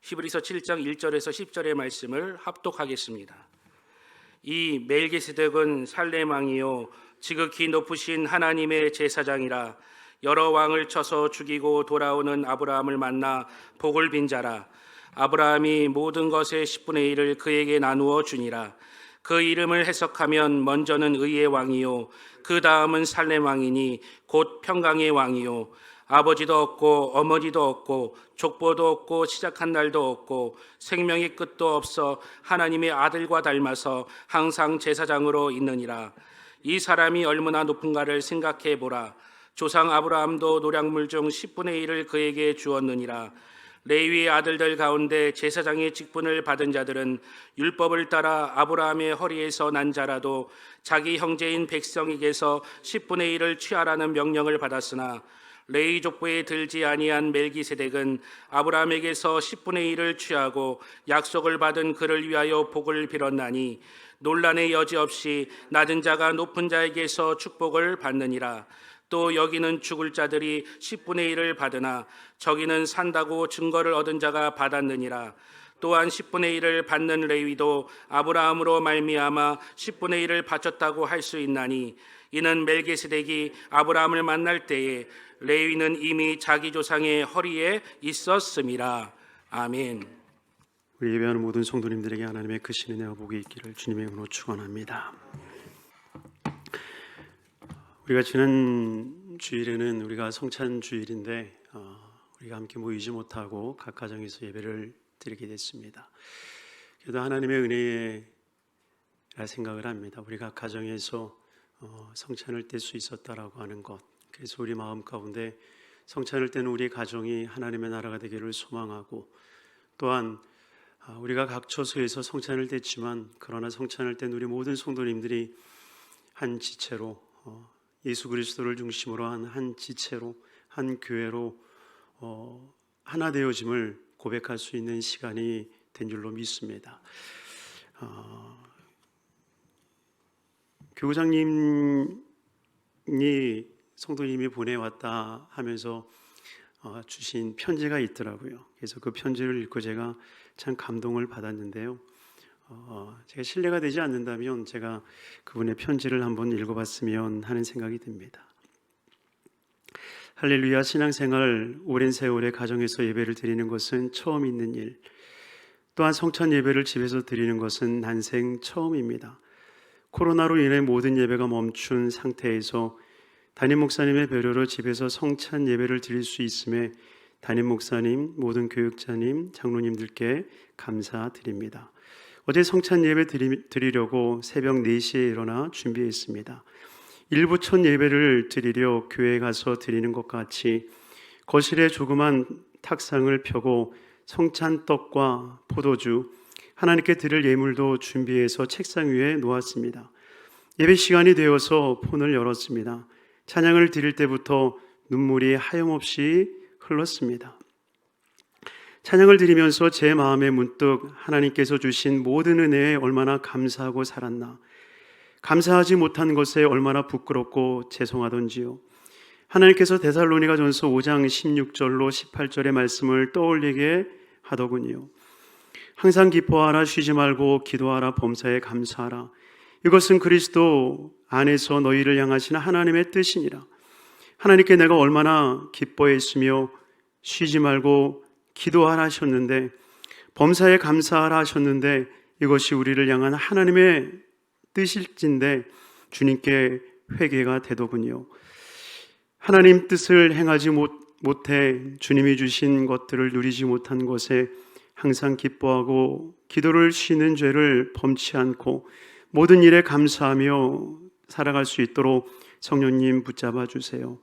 히브리서 7장 1절에서 10절의 말씀을 합독하겠습니다. 이 멜기세덱은 살렘 왕이요 지극히 높으신 하나님의 제사장이라. 여러 왕을 쳐서 죽이고 돌아오는 아브라함을 만나 복을 빈 자라. 아브라함이 모든 것의 10분의 1을 그에게 나누어 주니라. 그 이름을 해석하면 먼저는 의의 왕이요 그 다음은 살렘 왕이니 곧 평강의 왕이요 아버지도 없고 어머니도 없고 족보도 없고 시작한 날도 없고 생명의 끝도 없어 하나님의 아들과 닮아서 항상 제사장으로 있느니라. 이 사람이 얼마나 높은가를 생각해 보라. 조상 아브라함도 노략물 중 10분의 1을 그에게 주었느니라. 레위의 아들들 가운데 제사장의 직분을 받은 자들은 율법을 따라 아브라함의 허리에서 난 자라도 자기 형제인 백성에게서 10분의 1을 취하라는 명령을 받았으나 레위 족보에 들지 아니한 멜기세덱은 아브라함에게서 10분의 1을 취하고 약속을 받은 그를 위하여 복을 빌었나니 논란의 여지 없이 낮은 자가 높은 자에게서 축복을 받느니라. 또 여기는 죽을 자들이 10분의 1을 받으나 저기는 산다고 증거를 얻은 자가 받았느니라. 또한 10분의 1을 받는 레위도 아브라함으로 말미암아 10분의 1을 바쳤다고 할 수 있나니 이는 멜기세덱이 아브라함을 만날 때에 레위는 이미 자기 조상의 허리에 있었음이라. 아멘. 우리 예배하는 모든 성도님들에게 하나님의 크신 은혜와 복이 있기를 주님의 이름으로 축원합니다. 우리가 지난 주일에는 우리가 성찬 주일인데 우리가 함께 모이지 못하고 각 가정에서 예배를 드리게 됐습니다. 그래도 하나님의 은혜라 생각을 합니다. 우리가 가정에서 성찬을 뗄 수 있었다라고 하는 것. 그래서 우리 마음 가운데 성찬을 떼는 우리 가정이 하나님의 나라가 되기를 소망하고, 또한 우리가 각 처소에서 성찬을 뗐지만 그러나 성찬을 뗀 우리 모든 성도님들이 한 지체로 예수 그리스도를 중심으로 한 지체로 한 교회로 하나 되어짐을 고백할 수 있는 시간이 된 줄로 믿습니다. 교구장님이 성도님이 보내왔다 하면서 주신 편지가 있더라고요. 그래서 그 편지를 읽고 제가 참 감동을 받았는데요. 제가 신뢰가 되지 않는다면 제가 그분의 편지를 한번 읽어봤으면 하는 생각이 듭니다. 할렐루야. 신앙생활 오랜 세월의 가정에서 예배를 드리는 것은 처음 있는 일, 또한 성찬 예배를 집에서 드리는 것은 난생 처음입니다. 코로나로 인해 모든 예배가 멈춘 상태에서 담임 목사님의 배려로 집에서 성찬 예배를 드릴 수 있음에 담임 목사님, 모든 교육자님, 장로님들께 감사드립니다. 어제 성찬 예배 드리려고 새벽 4시에 일어나 준비했습니다. 일부 첫 예배를 드리려 교회에 가서 드리는 것 같이 거실에 조그만 탁상을 펴고 성찬떡과 포도주, 하나님께 드릴 예물도 준비해서 책상 위에 놓았습니다. 예배 시간이 되어서 폰을 열었습니다. 찬양을 드릴 때부터 눈물이 하염없이 흘렀습니다. 찬양을 드리면서 제 마음에 문득 하나님께서 주신 모든 은혜에 얼마나 감사하고 살았나, 감사하지 못한 것에 얼마나 부끄럽고 죄송하던지요. 하나님께서 데살로니가전서 5장 16절로 18절의 말씀을 떠올리게 하더군요. 항상 기뻐하라, 쉬지 말고 기도하라, 범사에 감사하라. 이것은 그리스도 안에서 너희를 향하시는 하나님의 뜻이니라. 하나님께 내가 얼마나 기뻐했으며 쉬지 말고 기도하라 하셨는데, 범사에 감사하라 하셨는데, 이것이 우리를 향한 하나님의 뜻일진데 주님께 회개가 되더군요. 하나님 뜻을 행하지 못해 주님이 주신 것들을 누리지 못한 것에 항상 기뻐하고 기도를 쉬는 죄를 범치 않고 모든 일에 감사하며 살아갈 수 있도록 성령님 붙잡아 주세요.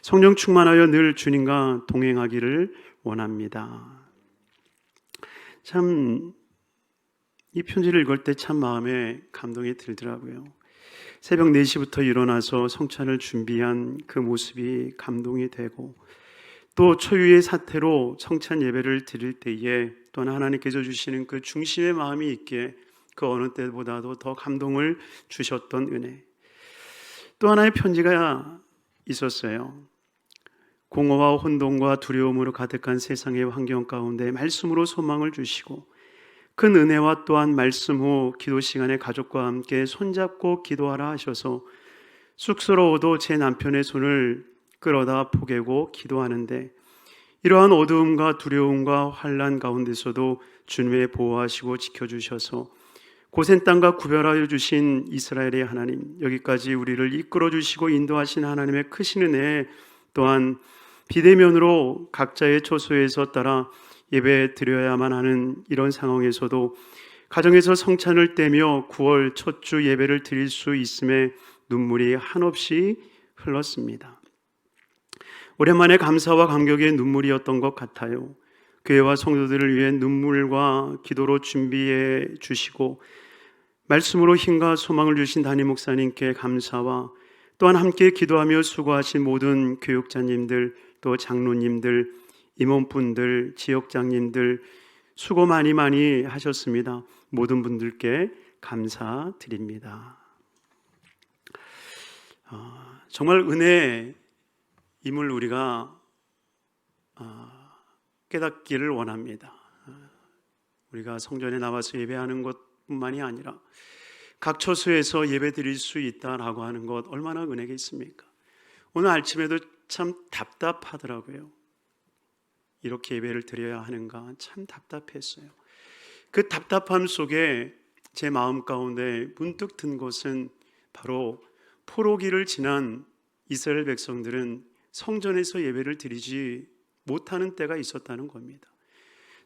성령 충만하여 늘 주님과 동행하기를 원합니다. 참 이 편지를 읽을 때 참 마음에 감동이 들더라고요. 새벽 4시부터 일어나서 성찬을 준비한 그 모습이 감동이 되고, 또 초유의 사태로 성찬 예배를 드릴 때에 또한 하나님께서 주시는 그 중심의 마음이 있기에 그 어느 때보다도 더 감동을 주셨던 은혜. 또 하나의 편지가 있었어요. 공허와 혼돈과 두려움으로 가득한 세상의 환경 가운데 말씀으로 소망을 주시고, 큰 은혜와 또한 말씀 후 기도 시간에 가족과 함께 손잡고 기도하라 하셔서 쑥스러워도 제 남편의 손을 끌어다 포개고 기도하는데, 이러한 어두움과 두려움과 환난 가운데서도 주님의 보호하시고 지켜주셔서 고센 땅과 구별하여 주신 이스라엘의 하나님, 여기까지 우리를 이끌어 주시고 인도하신 하나님의 크신 은혜, 또한 비대면으로 각자의 처소에서 따라 예배 드려야만 하는 이런 상황에서도 가정에서 성찬을 떼며 9월 첫 주 예배를 드릴 수 있음에 눈물이 한없이 흘렀습니다. 오랜만에 감사와 감격의 눈물이었던 것 같아요. 교회와 성도들을 위해 눈물과 기도로 준비해 주시고 말씀으로 힘과 소망을 주신 담임 목사님께 감사와, 또한 함께 기도하며 수고하신 모든 교육자님들, 또 장로님들, 임원분들, 지역장님들 수고 많이 하셨습니다. 모든 분들께 감사드립니다. 정말 은혜임을 우리가 깨닫기를 원합니다. 우리가 성전에 나와서 예배하는 것뿐만이 아니라 각 처소에서 예배 드릴 수 있다라고 하는 것 얼마나 은혜가 있습니까? 오늘 아침에도 참 답답하더라고요. 이렇게 예배를 드려야 하는가 참 답답했어요. 그 답답함 속에 제 마음 가운데 문득 든 것은 바로 포로기를 지난 이스라엘 백성들은 성전에서 예배를 드리지 못하는 때가 있었다는 겁니다.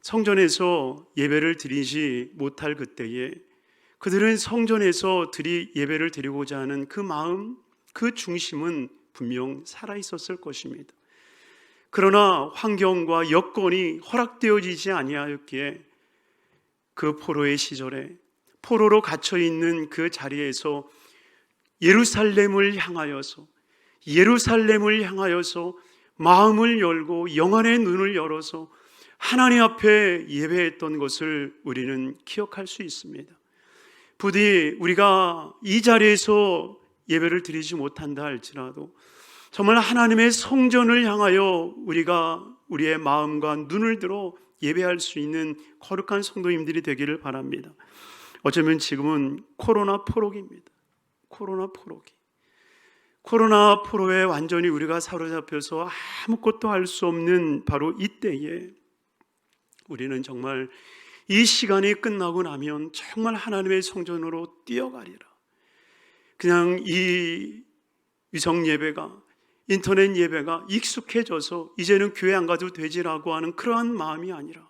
성전에서 예배를 드리지 못할 그때에 그들은 성전에서 예배를 드리고자 하는 그 마음, 그 중심은 분명 살아 있었을 것입니다. 그러나 환경과 여건이 허락되어지지 아니하였기에 그 포로의 시절에 포로로 갇혀 있는 그 자리에서 예루살렘을 향하여서 마음을 열고 영안의 눈을 열어서 하나님 앞에 예배했던 것을 우리는 기억할 수 있습니다. 부디 우리가 이 자리에서 예배를 드리지 못한다 할지라도 정말 하나님의 성전을 향하여 우리가 우리의 마음과 눈을 들어 예배할 수 있는 거룩한 성도님들이 되기를 바랍니다. 어쩌면 지금은 코로나 포로기입니다. 코로나 포로에 완전히 우리가 사로잡혀서 아무것도 할 수 없는 바로 이때에 우리는 정말 이 시간이 끝나고 나면 정말 하나님의 성전으로 뛰어가리라. 그냥 이 위성 예배가, 인터넷 예배가 익숙해져서 이제는 교회 안 가도 되지라고 하는 그러한 마음이 아니라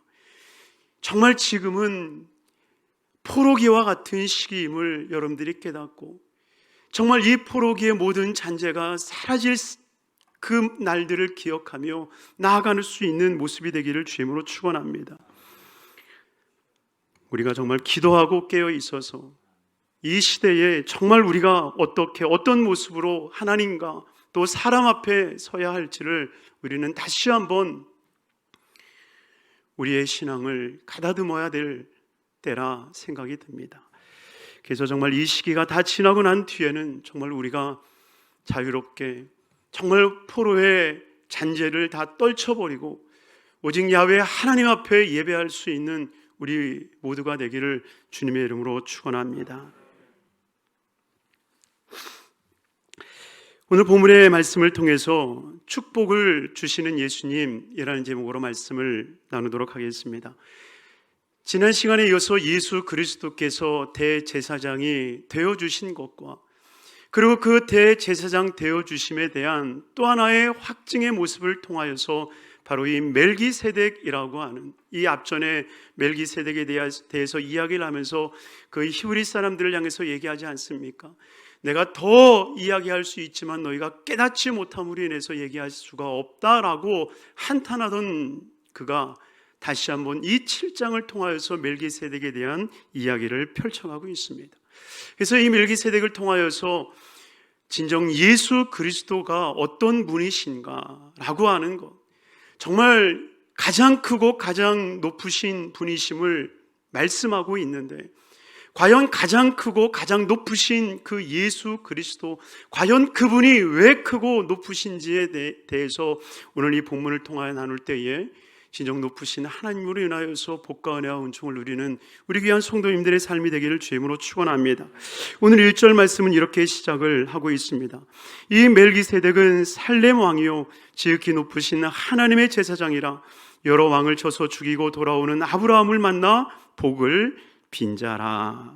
정말 지금은 포로기와 같은 시기임을 여러분들이 깨닫고 정말 이 포로기의 모든 잔재가 사라질 그 날들을 기억하며 나아갈 수 있는 모습이 되기를 주임으로 축원합니다. 우리가 정말 기도하고 깨어 있어서 이 시대에 정말 우리가 어떤 모습으로 하나님과 또 사람 앞에 서야 할지를 우리는 다시 한번 우리의 신앙을 가다듬어야 될 때라 생각이 듭니다. 그래서 정말 이 시기가 다 지나고 난 뒤에는 정말 우리가 자유롭게 정말 포로의 잔재를 다 떨쳐버리고 오직 야훼 하나님 앞에 예배할 수 있는 우리 모두가 되기를 주님의 이름으로 축원합니다. 오늘 본문의 말씀을 통해서 축복을 주시는 예수님이라는 제목으로 말씀을 나누도록 하겠습니다. 지난 시간에 이어서 예수 그리스도께서 대제사장이 되어주신 것과 그리고 그 대제사장 되어주심에 대한 또 하나의 확증의 모습을 통하여서 바로 이 멜기세덱이라고 하는 이 앞전에 멜기세덱에 대해서 이야기를 하면서 그 히브리 사람들을 향해서 얘기하지 않습니까? 내가 더 이야기할 수 있지만 너희가 깨닫지 못함으로 인해서 얘기할 수가 없다라고 한탄하던 그가 다시 한번 이 7장을 통하여서 멜기세덱에 대한 이야기를 펼쳐가고 있습니다. 그래서 이 멜기세덱을 통하여서 진정 예수 그리스도가 어떤 분이신가라고 하는 것, 정말 가장 크고 가장 높으신 분이심을 말씀하고 있는데 과연 가장 크고 가장 높으신 그 예수 그리스도, 과연 그분이 왜 크고 높으신지에 대해서 오늘 이 본문을 통하여 나눌 때에 진정 높으신 하나님으로 인하여서 복과 은혜와 은총을 누리는 우리 귀한 성도님들의 삶이 되기를 주임으로 축원합니다. 오늘 1절 말씀은 이렇게 시작을 하고 있습니다. 이 멜기세덱은 살렘 왕이요 지극히 높으신 하나님의 제사장이라 여러 왕을 쳐서 죽이고 돌아오는 아브라함을 만나 복을 빈자라.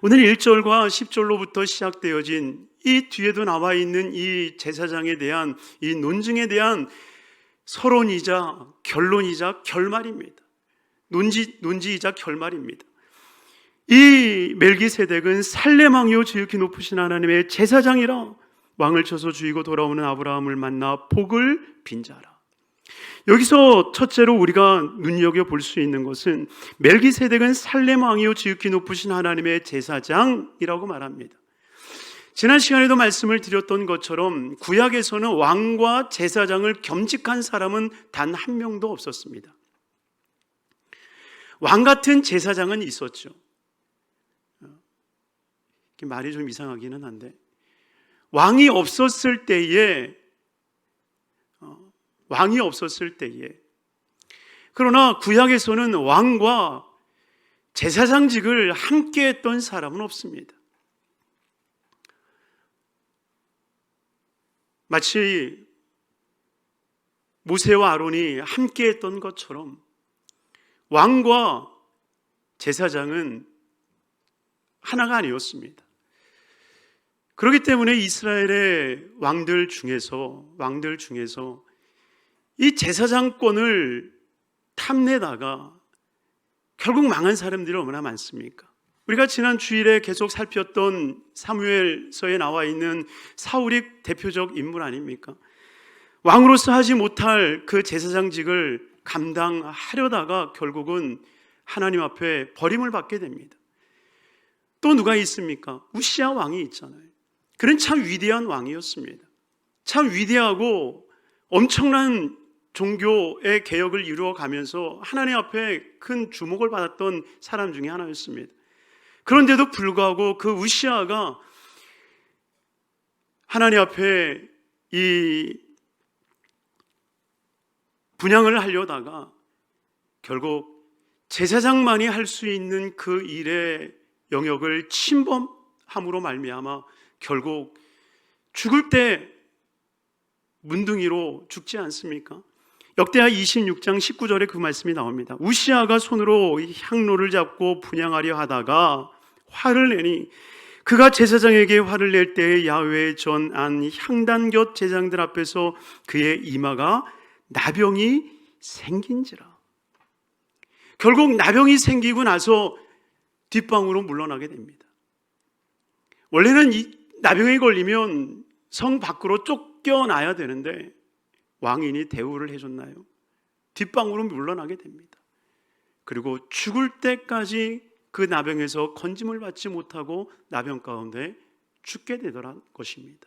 오늘 1절과 10절로부터 시작되어진 이 뒤에도 나와 있는 이 제사장에 대한 이 논증에 대한 서론이자 결론이자 결말입니다. 논지이자 결말입니다. 이 멜기세덱은 살렘 왕이요 지극히 높으신 하나님의 제사장이라 왕을 쳐서 죽이고 돌아오는 아브라함을 만나 복을 빈자라. 여기서 첫째로 우리가 눈여겨볼 수 있는 것은 멜기세덱은 살렘 왕이요 지극히 높으신 하나님의 제사장이라고 말합니다. 지난 시간에도 말씀을 드렸던 것처럼 구약에서는 왕과 제사장을 겸직한 사람은 단 한 명도 없었습니다. 왕 같은 제사장은 있었죠. 말이 좀 이상하기는 한데 왕이 없었을 때에 그러나 구약에서는 왕과 제사장직을 함께 했던 사람은 없습니다. 마치 모세와 아론이 함께 했던 것처럼 왕과 제사장은 하나가 아니었습니다. 그렇기 때문에 이스라엘의 왕들 중에서 이 제사장권을 탐내다가 결국 망한 사람들이 얼마나 많습니까? 우리가 지난 주일에 계속 살폈던 사무엘서에 나와 있는 사울이 대표적 인물 아닙니까? 왕으로서 하지 못할 그 제사장직을 감당하려다가 결국은 하나님 앞에 버림을 받게 됩니다. 또 누가 있습니까? 우시야 왕이 있잖아요. 그는 참 위대한 왕이었습니다. 참 위대하고 엄청난 종교의 개혁을 이루어가면서 하나님 앞에 큰 주목을 받았던 사람 중에 하나였습니다. 그런데도 불구하고 그 우시아가 하나님 앞에 이 분향을 하려다가 결국 제사장만이 할 수 있는 그 일의 영역을 침범함으로 말미암아 결국 죽을 때 문둥이로 죽지 않습니까? 역대하 26장 19절에 그 말씀이 나옵니다. 우시아가 손으로 향로를 잡고 분향하려 하다가 화를 내니 그가 제사장에게 화를 낼 때에 야훼의 전 안 향단 곁 제사장들 앞에서 그의 이마가 나병이 생긴지라. 결국 나병이 생기고 나서 뒷방으로 물러나게 됩니다. 원래는 이 나병에 걸리면 성 밖으로 쫓겨나야 되는데 왕인이 대우를 해줬나요? 뒷방으로 물러나게 됩니다. 그리고 죽을 때까지 그 나병에서 건짐을 받지 못하고 나병 가운데 죽게 되더라 것입니다.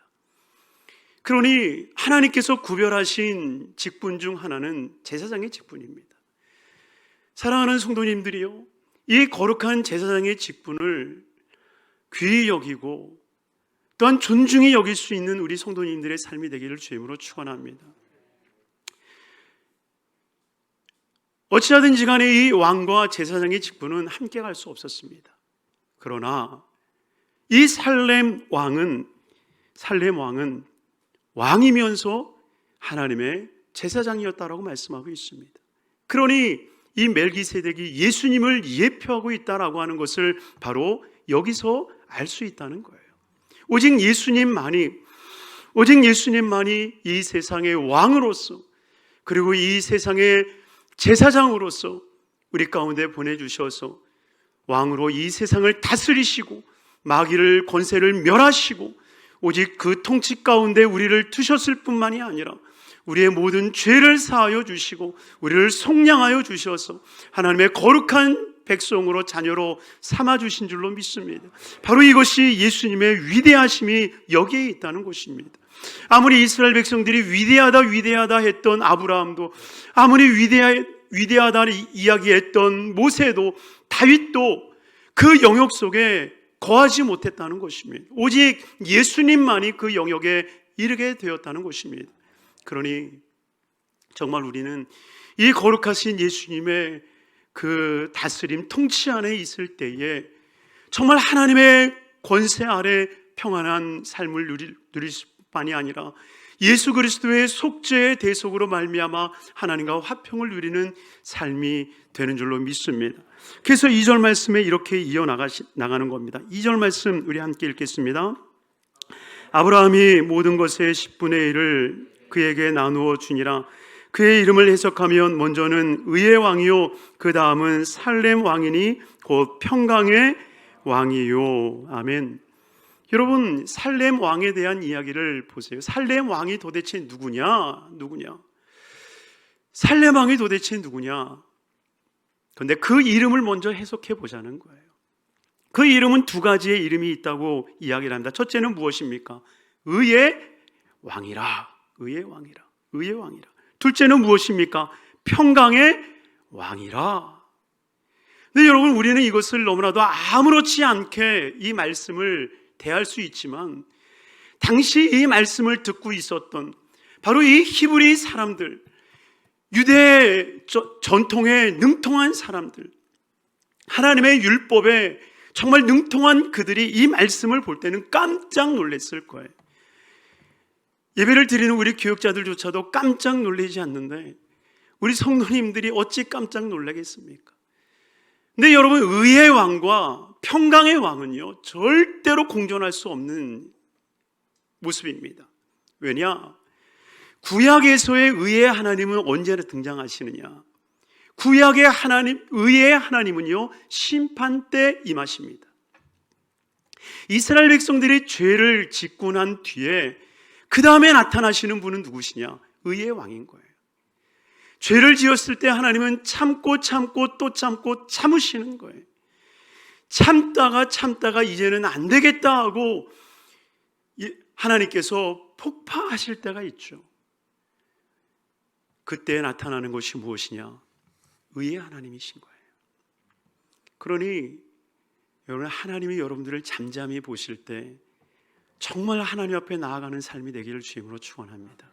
그러니 하나님께서 구별하신 직분 중 하나는 제사장의 직분입니다. 사랑하는 성도님들이요, 이 거룩한 제사장의 직분을 귀히 여기고 또한 존중히 여길 수 있는 우리 성도님들의 삶이 되기를 주임으로 축원합니다. 어찌하든지 간에 이 왕과 제사장의 직분은 함께 갈 수 없었습니다. 그러나 이 살렘 왕은 왕이면서 하나님의 제사장이었다라고 말씀하고 있습니다. 그러니 이 멜기세덱이 예수님을 예표하고 있다라고 하는 것을 바로 여기서 알 수 있다는 거예요. 오직 예수님만이 이 세상의 왕으로서 그리고 이 세상의 제사장으로서 우리 가운데 보내주셔서 왕으로 이 세상을 다스리시고 마귀를 권세를 멸하시고 오직 그 통치 가운데 우리를 두셨을 뿐만이 아니라 우리의 모든 죄를 사하여 주시고 우리를 속량하여 주셔서 하나님의 거룩한 백성으로 자녀로 삼아주신 줄로 믿습니다. 바로 이것이 예수님의 위대하심이 여기에 있다는 것입니다. 아무리 이스라엘 백성들이 위대하다 했던 아브라함도, 아무리 위대하다 이야기했던 모세도, 다윗도 그 영역 속에 거하지 못했다는 것입니다. 오직 예수님만이 그 영역에 이르게 되었다는 것입니다. 그러니 정말 우리는 이 거룩하신 예수님의 그 다스림, 통치 안에 있을 때에 정말 하나님의 권세 아래 평안한 삶을 누릴 뿐만이 아니라 예수 그리스도의 속죄의 대속으로 말미암아 하나님과 화평을 누리는 삶이 되는 줄로 믿습니다. 그래서 2절 말씀에 이렇게 이어나가는 겁니다. 2절 말씀 우리 함께 읽겠습니다. 아브라함이 모든 것의 10분의 1을 그에게 나누어 주니라. 그의 이름을 해석하면 먼저는 의의 왕이요 그 다음은 살렘 왕이니 곧 평강의 왕이요. 아멘. 여러분, 살렘 왕에 대한 이야기를 보세요. 살렘 왕이 도대체 누구냐? 살렘 왕이 도대체 누구냐? 그런데 그 이름을 먼저 해석해 보자는 거예요. 그 이름은 두 가지의 이름이 있다고 이야기를 합니다. 첫째는 무엇입니까? 의의 왕이라. 둘째는 무엇입니까? 평강의 왕이라. 근데 여러분, 우리는 이것을 너무나도 아무렇지 않게 이 말씀을 대할 수 있지만 당시 이 말씀을 듣고 있었던 바로 이 히브리 사람들, 유대 전통에 능통한 사람들, 하나님의 율법에 정말 능통한 그들이 이 말씀을 볼 때는 깜짝 놀랐을 거예요. 예배를 드리는 우리 교육자들조차도 깜짝 놀라지 않는데 우리 성도님들이 어찌 깜짝 놀라겠습니까? 근데 여러분, 의의 왕과 평강의 왕은요 절대로 공존할 수 없는 모습입니다. 왜냐? 구약에서의 의의 하나님은 언제나 등장하시느냐? 구약의 하나님, 의의 하나님은요 심판 때 임하십니다. 이스라엘 백성들이 죄를 짓고 난 뒤에 그 다음에 나타나시는 분은 누구시냐? 의의 왕인 거예요. 죄를 지었을 때 하나님은 참고 또 참고 참으시는 거예요. 참다가 이제는 안 되겠다 하고 하나님께서 폭파하실 때가 있죠. 그때 나타나는 것이 무엇이냐? 의의 하나님이신 거예요. 그러니 여러분, 하나님이 여러분들을 잠잠히 보실 때 정말 하나님 앞에 나아가는 삶이 되기를 주임으로 축원합니다.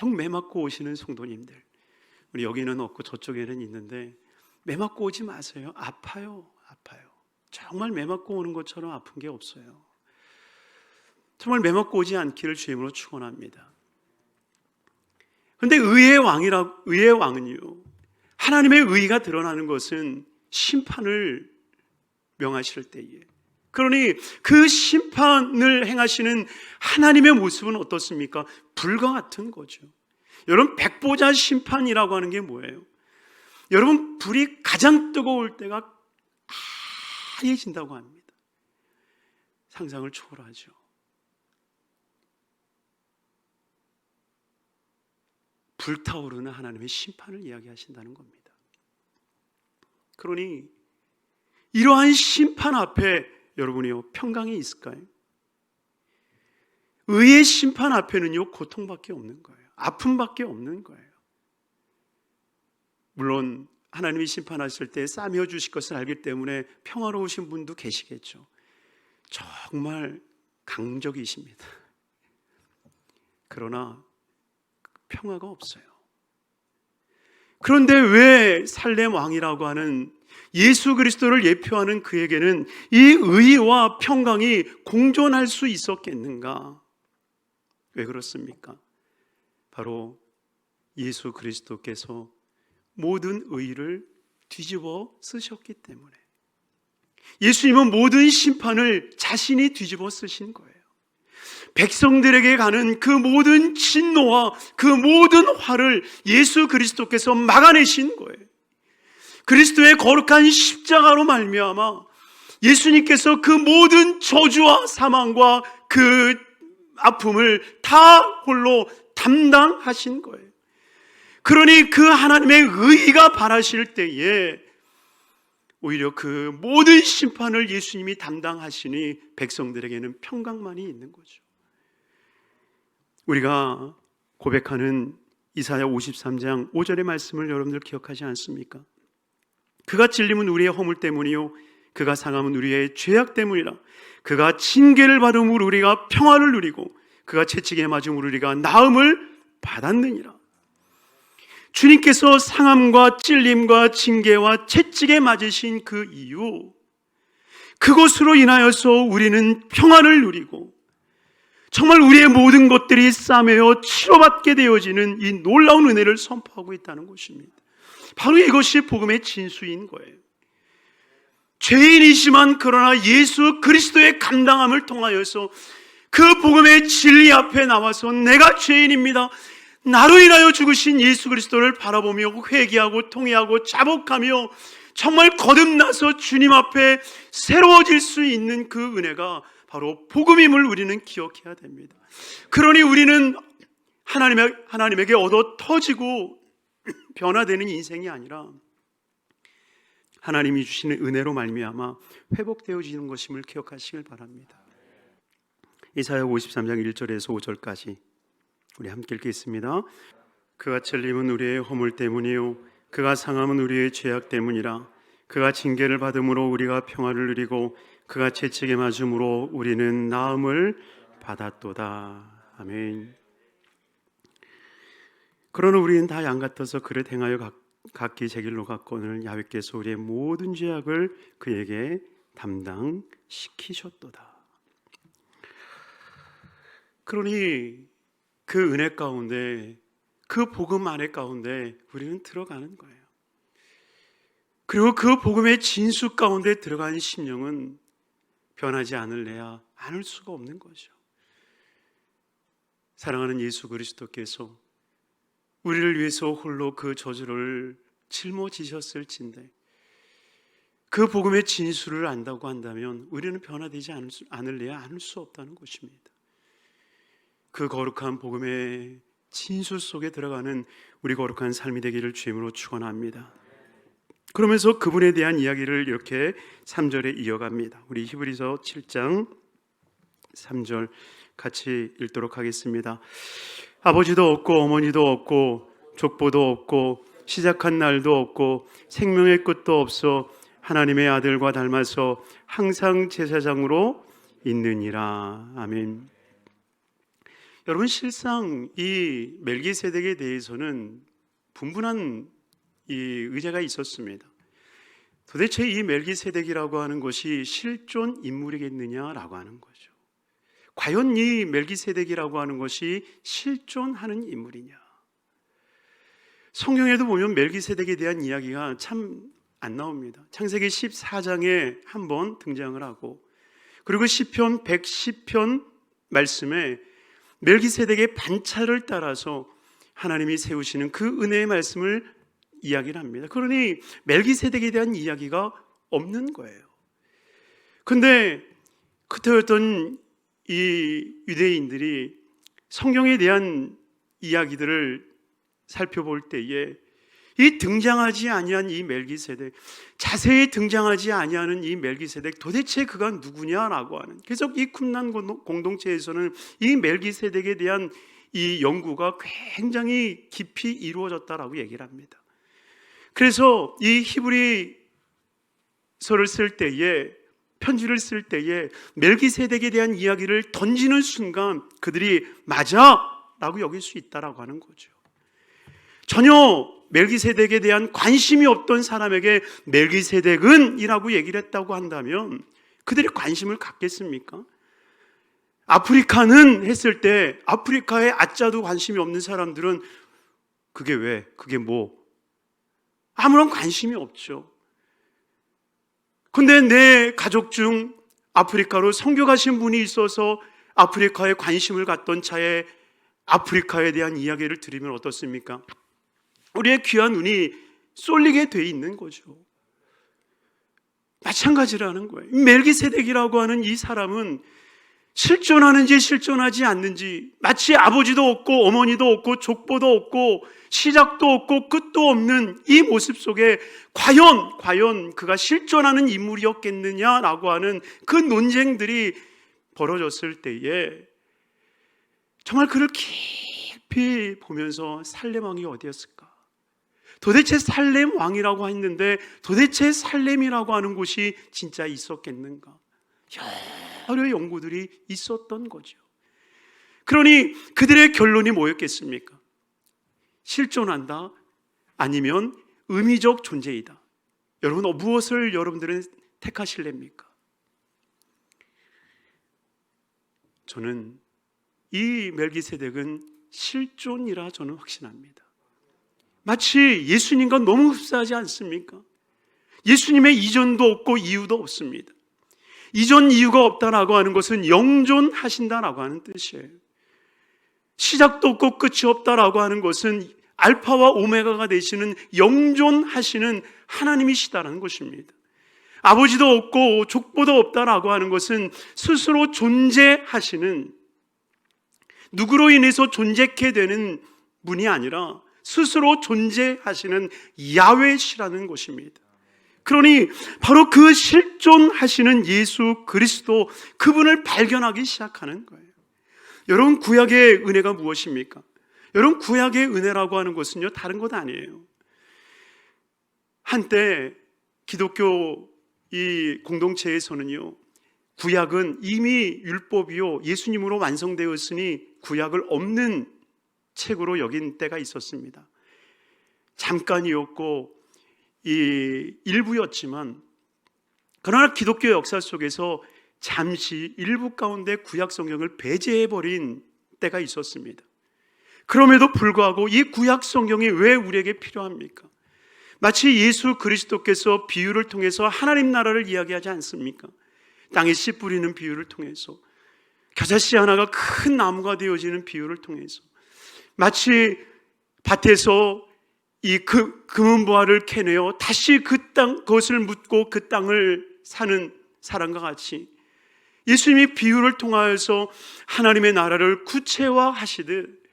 꼭 매맞고 오시는 성도님들, 우리 여기는 없고 저쪽에는 있는데 매맞고 오지 마세요. 아파요. 정말 매맞고 오는 것처럼 아픈 게 없어요. 정말 매맞고 오지 않기를 주임으로 축원합니다. 그런데 의의 왕은요, 하나님의 의가 드러나는 것은 심판을 명하실 때에, 그러니 그 심판을 행하시는 하나님의 모습은 어떻습니까? 불과 같은 거죠. 여러분, 백보자 심판이라고 하는 게 뭐예요? 여러분, 불이 가장 뜨거울 때가 하얘진다고 합니다. 상상을 초월하죠. 불타오르는 하나님의 심판을 이야기하신다는 겁니다. 그러니 이러한 심판 앞에 여러분이요, 평강이 있을까요? 의의 심판 앞에는요, 고통밖에 없는 거예요. 아픔밖에 없는 거예요. 물론 하나님이 심판하실 때 싸매어 주실 것을 알기 때문에 평화로우신 분도 계시겠죠. 정말 강적이십니다. 그러나 평화가 없어요. 그런데 왜 살렘 왕이라고 하는 예수 그리스도를 예표하는 그에게는 이 의와 평강이 공존할 수 있었겠는가? 왜 그렇습니까? 바로 예수 그리스도께서 모든 의를 뒤집어 쓰셨기 때문에, 예수님은 모든 심판을 자신이 뒤집어 쓰신 거예요. 백성들에게 가는 그 모든 진노와 그 모든 화를 예수 그리스도께서 막아내신 거예요. 그리스도의 거룩한 십자가로 말미암아 예수님께서 그 모든 저주와 사망과 그 아픔을 다 홀로 담당하신 거예요. 그러니 그 하나님의 의가 발하실 때에 오히려 그 모든 심판을 예수님이 담당하시니 백성들에게는 평강만이 있는 거죠. 우리가 고백하는 이사야 53장 5절의 말씀을 여러분들 기억하지 않습니까? 그가 찔림은 우리의 허물 때문이요 그가 상함은 우리의 죄악 때문이라. 그가 징계를 받음으로 우리가 평화를 누리고 그가 채찍에 맞음으로 우리가 나음을 받았느니라. 주님께서 상함과 찔림과 징계와 채찍에 맞으신 그 이유, 그것으로 인하여서 우리는 평화를 누리고 정말 우리의 모든 것들이 싸매어 치료받게 되어지는 이 놀라운 은혜를 선포하고 있다는 것입니다. 바로 이것이 복음의 진수인 거예요. 죄인이지만 그러나 예수 그리스도의 감당함을 통하여서 그 복음의 진리 앞에 나와서 내가 죄인입니다, 나로 인하여 죽으신 예수 그리스도를 바라보며 회개하고 통회하고 자복하며 정말 거듭나서 주님 앞에 새로워질 수 있는 그 은혜가 바로 복음임을 우리는 기억해야 됩니다. 그러니 우리는 하나님에게 얻어 터지고 변화되는 인생이 아니라 하나님이 주시는 은혜로 말미암아 회복되어지는 것임을 기억하시길 바랍니다. 이사야 53장 1절에서 5절까지 우리 함께 읽겠습니다. 그가 찔림은 우리의 허물 때문이요 그가 상함은 우리의 죄악 때문이라. 그가 징계를 받음으로 우리가 평화를 누리고 그가 채찍에 맞음으로 우리는 나음을 받았도다. 아멘. 그러나 우리는 다 양 같아서 그릇 행하여 각기 제 길로 갔거늘 야훼께서 우리의 모든 죄악을 그에게 담당시키셨도다. 그러니 그 은혜 가운데, 그 복음 안에 가운데 우리는 들어가는 거예요. 그리고 그 복음의 진수 가운데 들어간 심령은 변하지 않을래야 않을 수가 없는 거죠. 사랑하는 예수 그리스도께서 우리를 위해서 홀로 그 저주를 짊어지셨을진데 그 복음의 진수를 안다고 한다면 우리는 변화되지 않을래야 않을 수 없다는 것입니다. 그 거룩한 복음의 진수 속에 들어가는 우리 거룩한 삶이 되기를 주임으로 축원합니다. 그러면서 그분에 대한 이야기를 이렇게 3절에 이어갑니다. 우리 히브리서 7장 3절 같이 읽도록 하겠습니다. 아버지도 없고 어머니도 없고 족보도 없고 시작한 날도 없고 생명의 끝도 없어 하나님의 아들과 닮아서 항상 제사장으로 있느니라. 아멘. 여러분, 실상 이 멜기세덱에 대해서는 분분한 이 의제가 있었습니다. 도대체 이 멜기세덱이라고 하는 것이 실존 인물이겠느냐라고 하는 거죠. 과연 이 멜기세덱이라고 하는 것이 실존하는 인물이냐? 성경에도 보면 멜기세덱에 대한 이야기가 참 안 나옵니다. 창세기 14장에 한번 등장을 하고, 그리고 시편 110편 말씀에 멜기세덱의 반차를 따라서 하나님이 세우시는 그 은혜의 말씀을 이야기를 합니다. 그러니 멜기세덱에 대한 이야기가 없는 거예요. 근데 그때였던 이 유대인들이 성경에 대한 이야기들을 살펴볼 때에 이 등장하지 아니한 이 멜기세덱, 자세히 등장하지 아니하는 이 멜기세덱, 도대체 그가 누구냐라고 하는, 그래서 이 쿰란 공동체에서는 이 멜기세덱에 대한 이 연구가 굉장히 깊이 이루어졌다라고 얘기를 합니다. 그래서 이 히브리서를 쓸 때에, 편지를 쓸 때에 멜기세덱에 대한 이야기를 던지는 순간 그들이 맞아라고 여길 수 있다라고 하는 거죠. 전혀 멜기세덱에 대한 관심이 없던 사람에게 멜기세덱은 이라고 얘기를 했다고 한다면 그들이 관심을 갖겠습니까? 아프리카는 했을 때 아프리카에 아짜도 관심이 없는 사람들은 그게 왜? 그게 뭐? 아무런 관심이 없죠. 근데 내 가족 중 아프리카로 선교 가신 분이 있어서 아프리카에 관심을 갖던 차에 아프리카에 대한 이야기를 들으면 어떻습니까? 우리의 귀한 눈이 쏠리게 돼 있는 거죠. 마찬가지라는 거예요. 멜기세덱이라고 하는 이 사람은 실존하는지 실존하지 않는지, 마치 아버지도 없고 어머니도 없고 족보도 없고 시작도 없고 끝도 없는 이 모습 속에 과연 그가 실존하는 인물이었겠느냐라고 하는 그 논쟁들이 벌어졌을 때에 정말 그를 깊이 보면서 살렘 왕이 어디였을까? 도대체 살렘 왕이라고 했는데 도대체 살렘이라고 하는 곳이 진짜 있었겠는가? 여러 연구들이 있었던 거죠. 그러니 그들의 결론이 뭐였겠습니까? 실존한다, 아니면 의미적 존재이다. 여러분, 무엇을 여러분들은 택하실랍니까? 저는 이 멜기세덱은 실존이라 저는 확신합니다. 마치 예수님과 너무 흡사하지 않습니까? 예수님의 이전도 없고 이후도 없습니다. 이전 이유가 없다라고 하는 것은 영존하신다라고 하는 뜻이에요. 시작도 없고 끝이 없다라고 하는 것은 알파와 오메가가 되시는 영존하시는 하나님이시다라는 것입니다. 아버지도 없고 족보도 없다라고 하는 것은 스스로 존재하시는, 누구로 인해서 존재케 되는 분이 아니라 스스로 존재하시는 야훼시라는 것입니다. 그러니 바로 그 실존하시는 예수 그리스도, 그분을 발견하기 시작하는 거예요. 여러분, 구약의 은혜가 무엇입니까? 여러분, 구약의 은혜라고 하는 것은요, 다른 것 아니에요. 한때 기독교 이 공동체에서는요, 구약은 이미 율법이요 예수님으로 완성되었으니 구약을 없는 책으로 여긴 때가 있었습니다. 잠깐이었고 이 일부였지만, 그러나 기독교 역사 속에서 잠시 일부 가운데 구약 성경을 배제해버린 때가 있었습니다. 그럼에도 불구하고 이 구약 성경이 왜 우리에게 필요합니까? 마치 예수 그리스도께서 비유를 통해서 하나님 나라를 이야기하지 않습니까? 땅에 씨 뿌리는 비유를 통해서, 겨자씨 하나가 큰 나무가 되어지는 비유를 통해서, 마치 밭에서 이 금은보화를 캐내어 다시 그것을 묻고 그 땅을 사는 사람과 같이 예수님이 비유를 통하여서 하나님의 나라를 구체화하시듯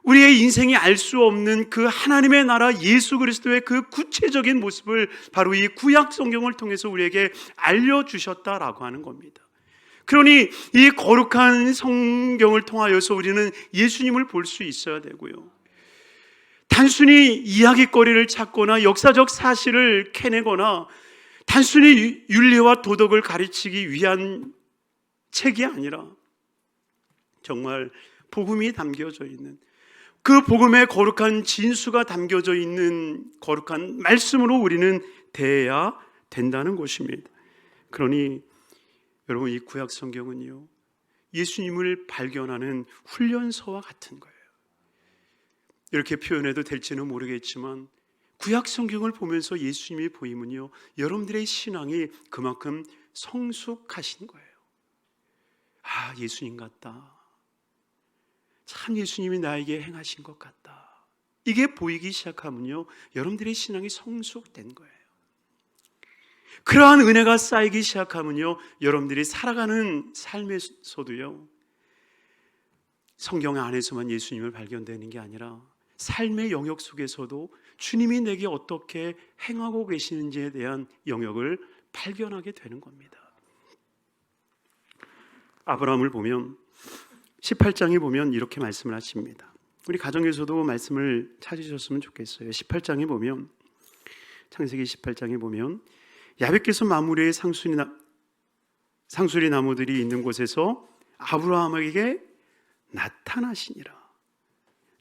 우리의 인생이 알 수 없는 그 하나님의 나라 예수 그리스도의 그 구체적인 모습을 바로 이 구약 성경을 통해서 우리에게 알려주셨다라고 하는 겁니다. 그러니 이 거룩한 성경을 통하여서 우리는 예수님을 볼 수 있어야 되고요, 단순히 이야기거리를 찾거나 역사적 사실을 캐내거나 단순히 윤리와 도덕을 가르치기 위한 책이 아니라 정말 복음이 담겨져 있는, 그 복음의 거룩한 진수가 담겨져 있는 거룩한 말씀으로 우리는 대해야 된다는 것입니다. 그러니 여러분, 이 구약 성경은요, 예수님을 발견하는 훈련소와 같은 거예요. 이렇게 표현해도 될지는 모르겠지만 구약 성경을 보면서 예수님이 보이면요, 여러분들의 신앙이 그만큼 성숙하신 거예요. 아, 예수님 같다. 참 예수님이 나에게 행하신 것 같다. 이게 보이기 시작하면요, 여러분들의 신앙이 성숙된 거예요. 그러한 은혜가 쌓이기 시작하면요, 여러분들이 살아가는 삶에서도요, 성경 안에서만 예수님을 발견되는 게 아니라 삶의 영역 속에서도 주님이 내게 어떻게 행하고 계시는지에 대한 영역을 발견하게 되는 겁니다. 아브라함을 보면 18장에 보면 이렇게 말씀을 하십니다. 우리 가정에서도 말씀을 찾으셨으면 좋겠어요. 18장에 보면, 창세기 18장에 보면 야훼께서 마므레의 상수리 나무들이 있는 곳에서 아브라함에게 나타나시니라.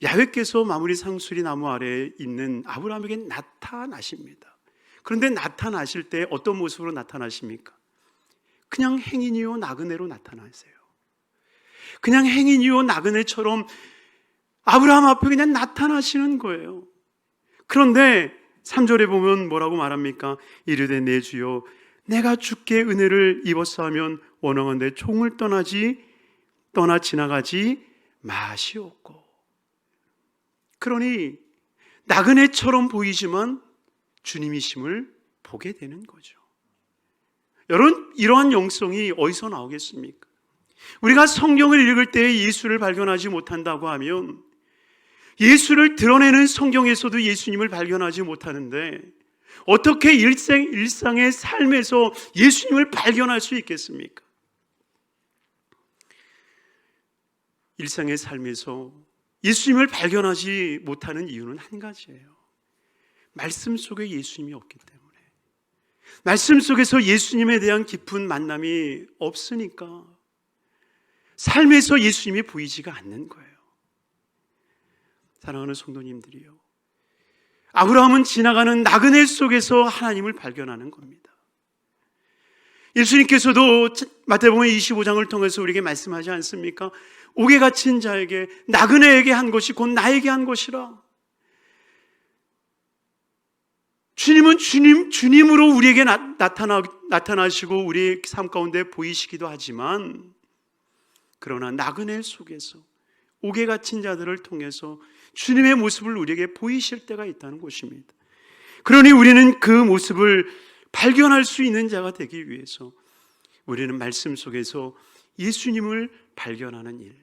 야훼께서 마므리 상수리 나무 아래에 있는 아브라함에게 나타나십니다. 그런데 나타나실 때 어떤 모습으로 나타나십니까? 그냥 행인이요 나그네로 나타나세요. 그냥 행인이요 나그네처럼 아브라함 앞에 그냥 나타나시는 거예요. 그런데 3절에 보면 뭐라고 말합니까? 이르되 내 주여, 내가 주께 은혜를 입었사하면 원하건대 총을 떠나 지나가지 마시옵고. 그러니 나그네처럼 보이지만 주님이심을 보게 되는 거죠. 여러분, 이러한 영성이 어디서 나오겠습니까? 우리가 성경을 읽을 때 예수를 발견하지 못한다고 하면, 예수를 드러내는 성경에서도 예수님을 발견하지 못하는데 어떻게 일상의 삶에서 예수님을 발견할 수 있겠습니까? 일상의 삶에서 예수님을 발견하지 못하는 이유는 한 가지예요. 말씀 속에 예수님이 없기 때문에, 말씀 속에서 예수님에 대한 깊은 만남이 없으니까 삶에서 예수님이 보이지가 않는 거예요. 사랑하는 성도님들이요, 아브라함은 지나가는 나그네 속에서 하나님을 발견하는 겁니다. 예수님께서도 마태복음 25장을 통해서 우리에게 말씀하지 않습니까? 옥에 갇힌 자에게, 나그네에게 한 것이 곧 나에게 한 것이라. 주님은 주님으로 우리에게 나타나시고 우리의 삶 가운데 보이시기도 하지만, 그러나 나그네 속에서 옥에 갇힌 자들을 통해서 주님의 모습을 우리에게 보이실 때가 있다는 것입니다. 그러니 우리는 그 모습을 발견할 수 있는 자가 되기 위해서 우리는 말씀 속에서 예수님을 발견하는 일,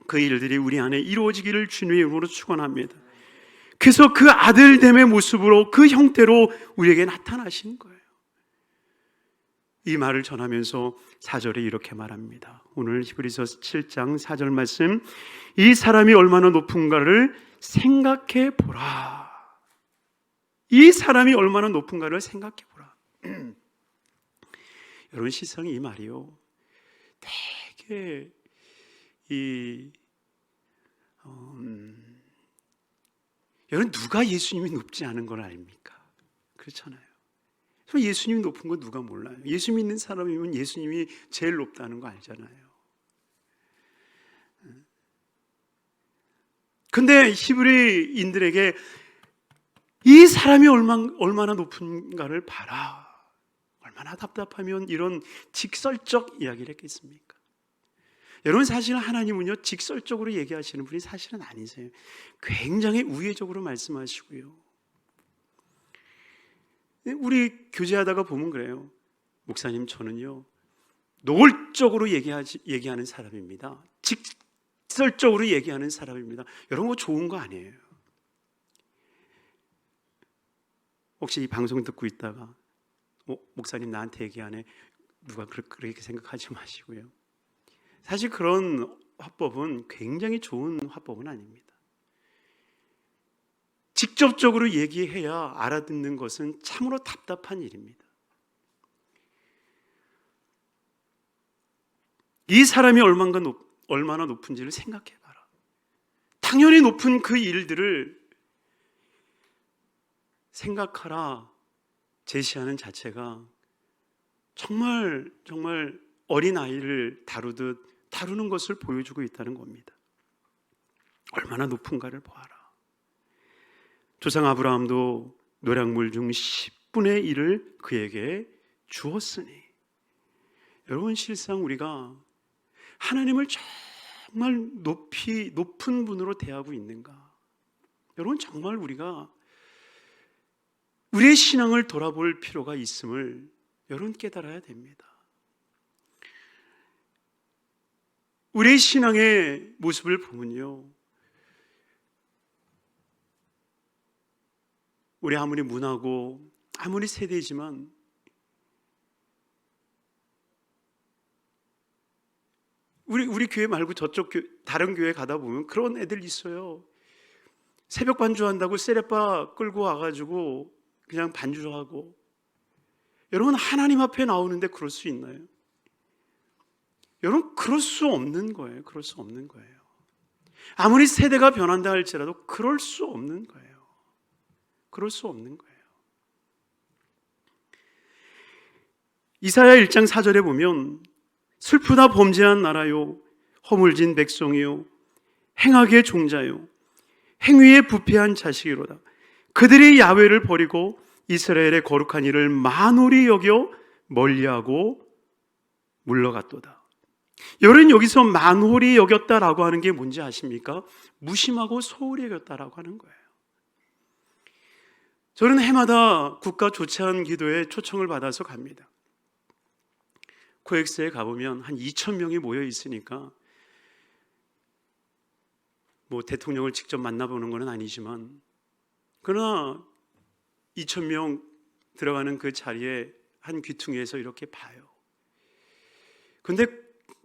그 일들이 우리 안에 이루어지기를 주님의 이름으로 축원합니다. 그래서 그 아들됨의 모습으로, 그 형태로 우리에게 나타나신 거예요. 이 말을 전하면서 4절에 이렇게 말합니다. 오늘 히브리서 7장 4절 말씀, 이 사람이 얼마나 높은가를 생각해 보라. 이 사람이 얼마나 높은가를 생각해 보라. 여러분, 시성이 이 말이요, 되게 여러분, 누가 예수님이 높지 않은 걸 압니까? 그렇잖아요. 예수님이 높은 거 누가 몰라요? 예수 믿는 사람이면 예수님이 제일 높다는 거 알잖아요. 근데 히브리인들에게 이 사람이 얼마나 높은가를 봐라, 얼마나 답답하면 이런 직설적 이야기를 했겠습니까? 여러분, 사실은 하나님은요, 직설적으로 얘기하시는 분이 사실은 아니세요. 굉장히 우회적으로 말씀하시고요. 우리 교제하다가 보면 그래요. 목사님, 저는요 노골적으로 얘기하는 사람입니다. 직설적으로 얘기하는 사람입니다. 여러분, 그거 좋은 거 아니에요. 혹시 이 방송 듣고 있다가 목사님 나한테 얘기하네, 누가 그렇게 생각하지 마시고요. 사실 그런 화법은 굉장히 좋은 화법은 아닙니다. 직접적으로 얘기해야 알아듣는 것은 참으로 답답한 일입니다. 이 사람이 얼마나 높은지를 생각해봐라. 당연히 높은 그 일들을 생각하라 제시하는 자체가 정말 어린아이를 다루는 것을 보여주고 있다는 겁니다. 얼마나 높은가를 보아라. 조상 아브라함도 노략물 중 10분의 1을 그에게 주었으니, 여러분, 실상 우리가 하나님을 정말 높은 분으로 대하고 있는가? 여러분, 정말 우리가 우리의 신앙을 돌아볼 필요가 있음을 여러분 깨달아야 됩니다. 우리의 신앙의 모습을 보면요, 우리 아무리 문화고 아무리 세대지만 우리 교회 말고 저쪽 다른 교회 가다 보면 그런 애들 있어요. 새벽 반주한다고 세레빠 끌고 와가지고 그냥 반주하고. 여러분, 하나님 앞에 나오는데 그럴 수 있나요? 여러분, 그럴 수 없는 거예요. 그럴 수 없는 거예요. 아무리 세대가 변한다 할지라도 그럴 수 없는 거예요. 그럴 수 없는 거예요. 이사야 1장 4절에 보면, 슬프다 범죄한 나라요, 허물진 백성이요, 행악의 종자요, 행위에 부패한 자식이로다. 그들이 야훼를 버리고 이스라엘의 거룩한 일을 만홀히 여겨 멀리하고 물러갔도다. 여러분, 여기서 만홀히 여겼다라고 하는 게 뭔지 아십니까? 무심하고 소홀히 여겼다라고 하는 거예요. 저는 해마다 국가 조찬 기도에 초청을 받아서 갑니다. 코엑스에 가보면 한 2,000명이 모여 있으니까 뭐 대통령을 직접 만나보는 건 아니지만, 그러나 2,000명 들어가는 그 자리에 한 귀퉁이에서 이렇게 봐요. 근데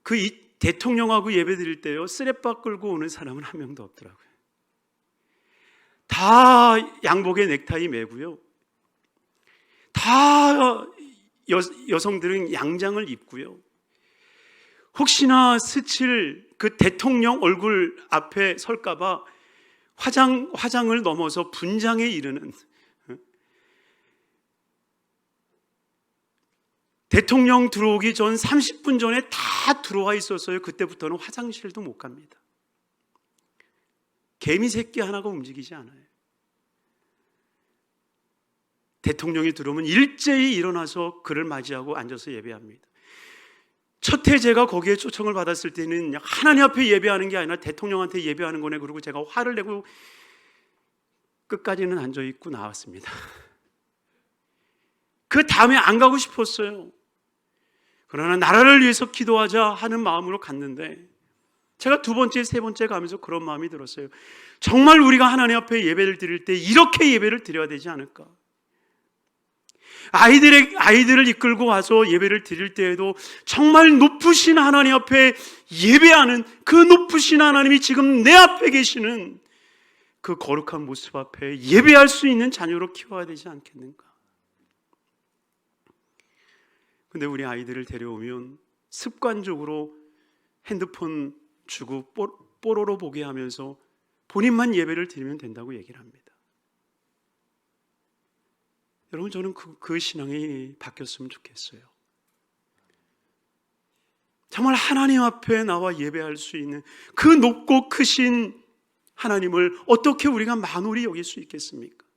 그 대통령하고 예배 드릴 때요, 쓰레빠 끌고 오는 사람은 한 명도 없더라고요. 다 양복에 넥타이 매고요. 다 여성들은 양장을 입고요. 혹시나 스칠 그 대통령 얼굴 앞에 설까봐 화장을 넘어서 분장에 이르는, 대통령 들어오기 전 30분 전에 다 들어와 있었어요. 그때부터는 화장실도 못 갑니다. 개미 새끼 하나가 움직이지 않아요. 대통령이 들어오면 일제히 일어나서 그를 맞이하고 앉아서 예배합니다. 첫 해 제가 거기에 초청을 받았을 때는 하나님 앞에 예배하는 게 아니라 대통령한테 예배하는 거네. 그러고 제가 화를 내고 끝까지는 앉아있고 나왔습니다. 그 다음에 안 가고 싶었어요. 그러나 나라를 위해서 기도하자 하는 마음으로 갔는데, 제가 두 번째, 세 번째 가면서 그런 마음이 들었어요. 정말 우리가 하나님 앞에 예배를 드릴 때 이렇게 예배를 드려야 되지 않을까? 아이들을 이끌고 와서 예배를 드릴 때에도 정말 높으신 하나님 앞에 예배하는 그 높으신 하나님이 지금 내 앞에 계시는 그 거룩한 모습 앞에 예배할 수 있는 자녀로 키워야 되지 않겠는가? 근데 우리 아이들을 데려오면 습관적으로 핸드폰 주고 뽀로로 보게 하면서 본인만 예배를 드리면 된다고 얘기를 합니다. 여러분, 저는 그 신앙이 바뀌었으면 좋겠어요. 정말 하나님 앞에 나와 예배할 수 있는 그 높고 크신 하나님을 어떻게 우리가 만홀히 여길 수 있겠습니까?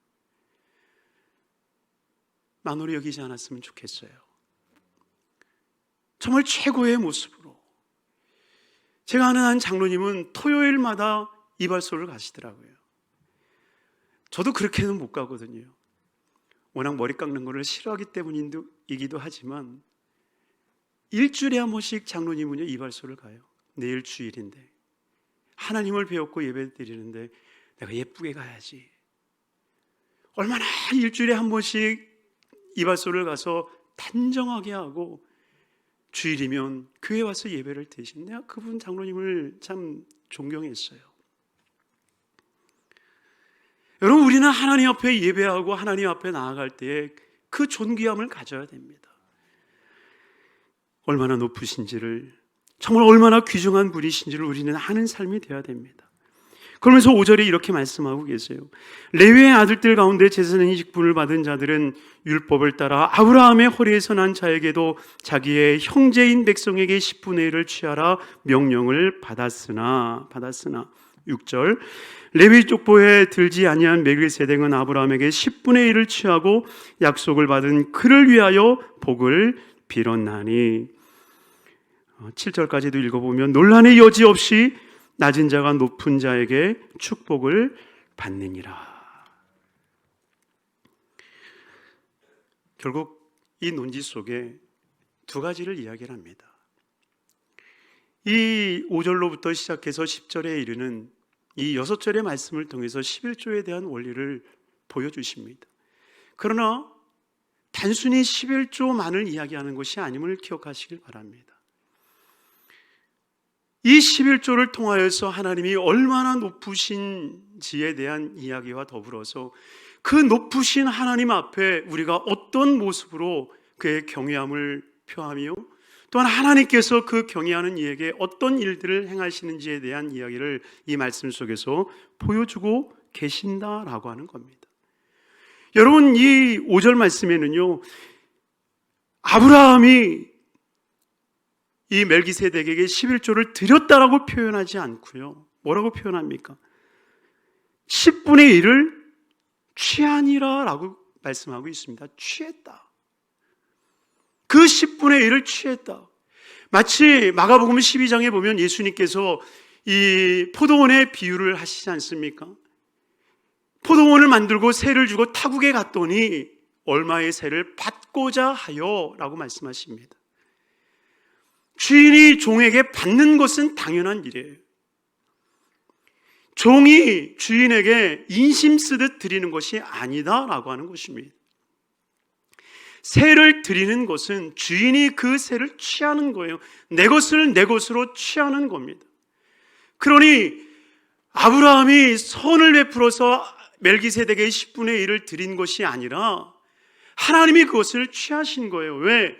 만홀히 여기지 않았으면 좋겠어요. 정말 최고의 모습으로. 제가 아는 한 장로님은 토요일마다 이발소를 가시더라고요. 저도 그렇게는 못 가거든요. 워낙 머리 깎는 거를 싫어하기 때문이기도 하지만 일주일에 한 번씩 장로님은요 이발소를 가요. 내일 주일인데 하나님을 배웠고 예배 드리는데 내가 예쁘게 가야지. 얼마나 일주일에 한 번씩 이발소를 가서 단정하게 하고 주일이면 교회 와서 예배를 드리신, 내가 그분 장로님을 참 존경했어요. 여러분, 우리는 하나님 앞에 예배하고 하나님 앞에 나아갈 때에 그 존귀함을 가져야 됩니다. 얼마나 높으신지를, 정말 얼마나 귀중한 분이신지를 우리는 아는 삶이 되어야 됩니다. 그러면서 5절에 이렇게 말씀하고 계세요. 레위의 아들들 가운데 제사장의 직분을 받은 자들은 율법을 따라 아브라함의 허리에서 난 자에게도 자기의 형제인 백성에게 10분의 1을 취하라 명령을 받았으나 6절 레위 족보에 들지 아니한 멜기세덱은 아브라함에게 10분의 1을 취하고 약속을 받은 그를 위하여 복을 빌었나니. 7절까지도 읽어보면 논란의 여지 없이 낮은 자가 높은 자에게 축복을 받느니라. 결국 이 논지 속에 두 가지를 이야기를 합니다. 이 5절로부터 시작해서 10절에 이르는 이 6절의 말씀을 통해서 11조에 대한 원리를 보여주십니다. 그러나 단순히 11조만을 이야기하는 것이 아님을 기억하시길 바랍니다. 이 11조를 통하여서 하나님이 얼마나 높으신지에 대한 이야기와 더불어서 그 높으신 하나님 앞에 우리가 어떤 모습으로 그의 경외함을 표하며 또한 하나님께서 그 경외하는 이에게 어떤 일들을 행하시는지에 대한 이야기를 이 말씀 속에서 보여주고 계신다라고 하는 겁니다. 여러분, 이 5절 말씀에는요, 아브라함이 이 멜기세덱에게 11조를 드렸다라고 표현하지 않고요, 뭐라고 표현합니까? 10분의 1을 취하니라 라고 말씀하고 있습니다. 취했다. 그 10분의 1을 취했다. 마치 마가복음 12장에 보면 예수님께서 이 포도원의 비유를 하시지 않습니까? 포도원을 만들고 세를 주고 타국에 갔더니 얼마의 세를 받고자 하여 라고 말씀하십니다. 주인이 종에게 받는 것은 당연한 일이에요. 종이 주인에게 인심 쓰듯 드리는 것이 아니다라고 하는 것입니다. 세를 드리는 것은 주인이 그 세를 취하는 거예요. 내 것을 내 것으로 취하는 겁니다. 그러니 아브라함이 선을 베풀어서 멜기세덱의 10분의 1을 드린 것이 아니라 하나님이 그것을 취하신 거예요. 왜?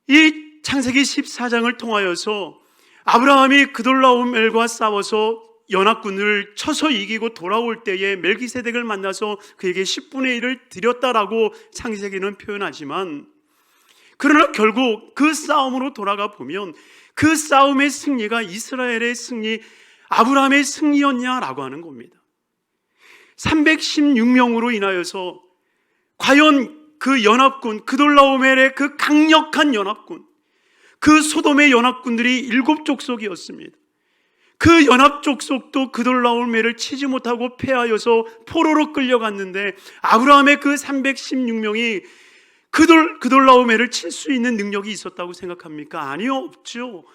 이 창세기 14장을 통하여서 아브라함이 그돌라오멜과 싸워서 연합군을 쳐서 이기고 돌아올 때에 멜기세덱을 만나서 그에게 10분의 1을 드렸다라고 창세기는 표현하지만, 그러나 결국 그 싸움으로 돌아가 보면 그 싸움의 승리가 이스라엘의 승리, 아브라함의 승리였냐라고 하는 겁니다. 316명으로 인하여서 과연 그 연합군, 그돌라오멜의 그 강력한 연합군, 그 소돔의 연합군들이 7족속이었습니다. 그 연합족속도 그돌라오멜을 치지 못하고 패하여서 포로로 끌려갔는데 아브라함의 그 316명이 그돌라오멜을 칠 수 있는 능력이 있었다고 생각합니까? 아니요, 없죠.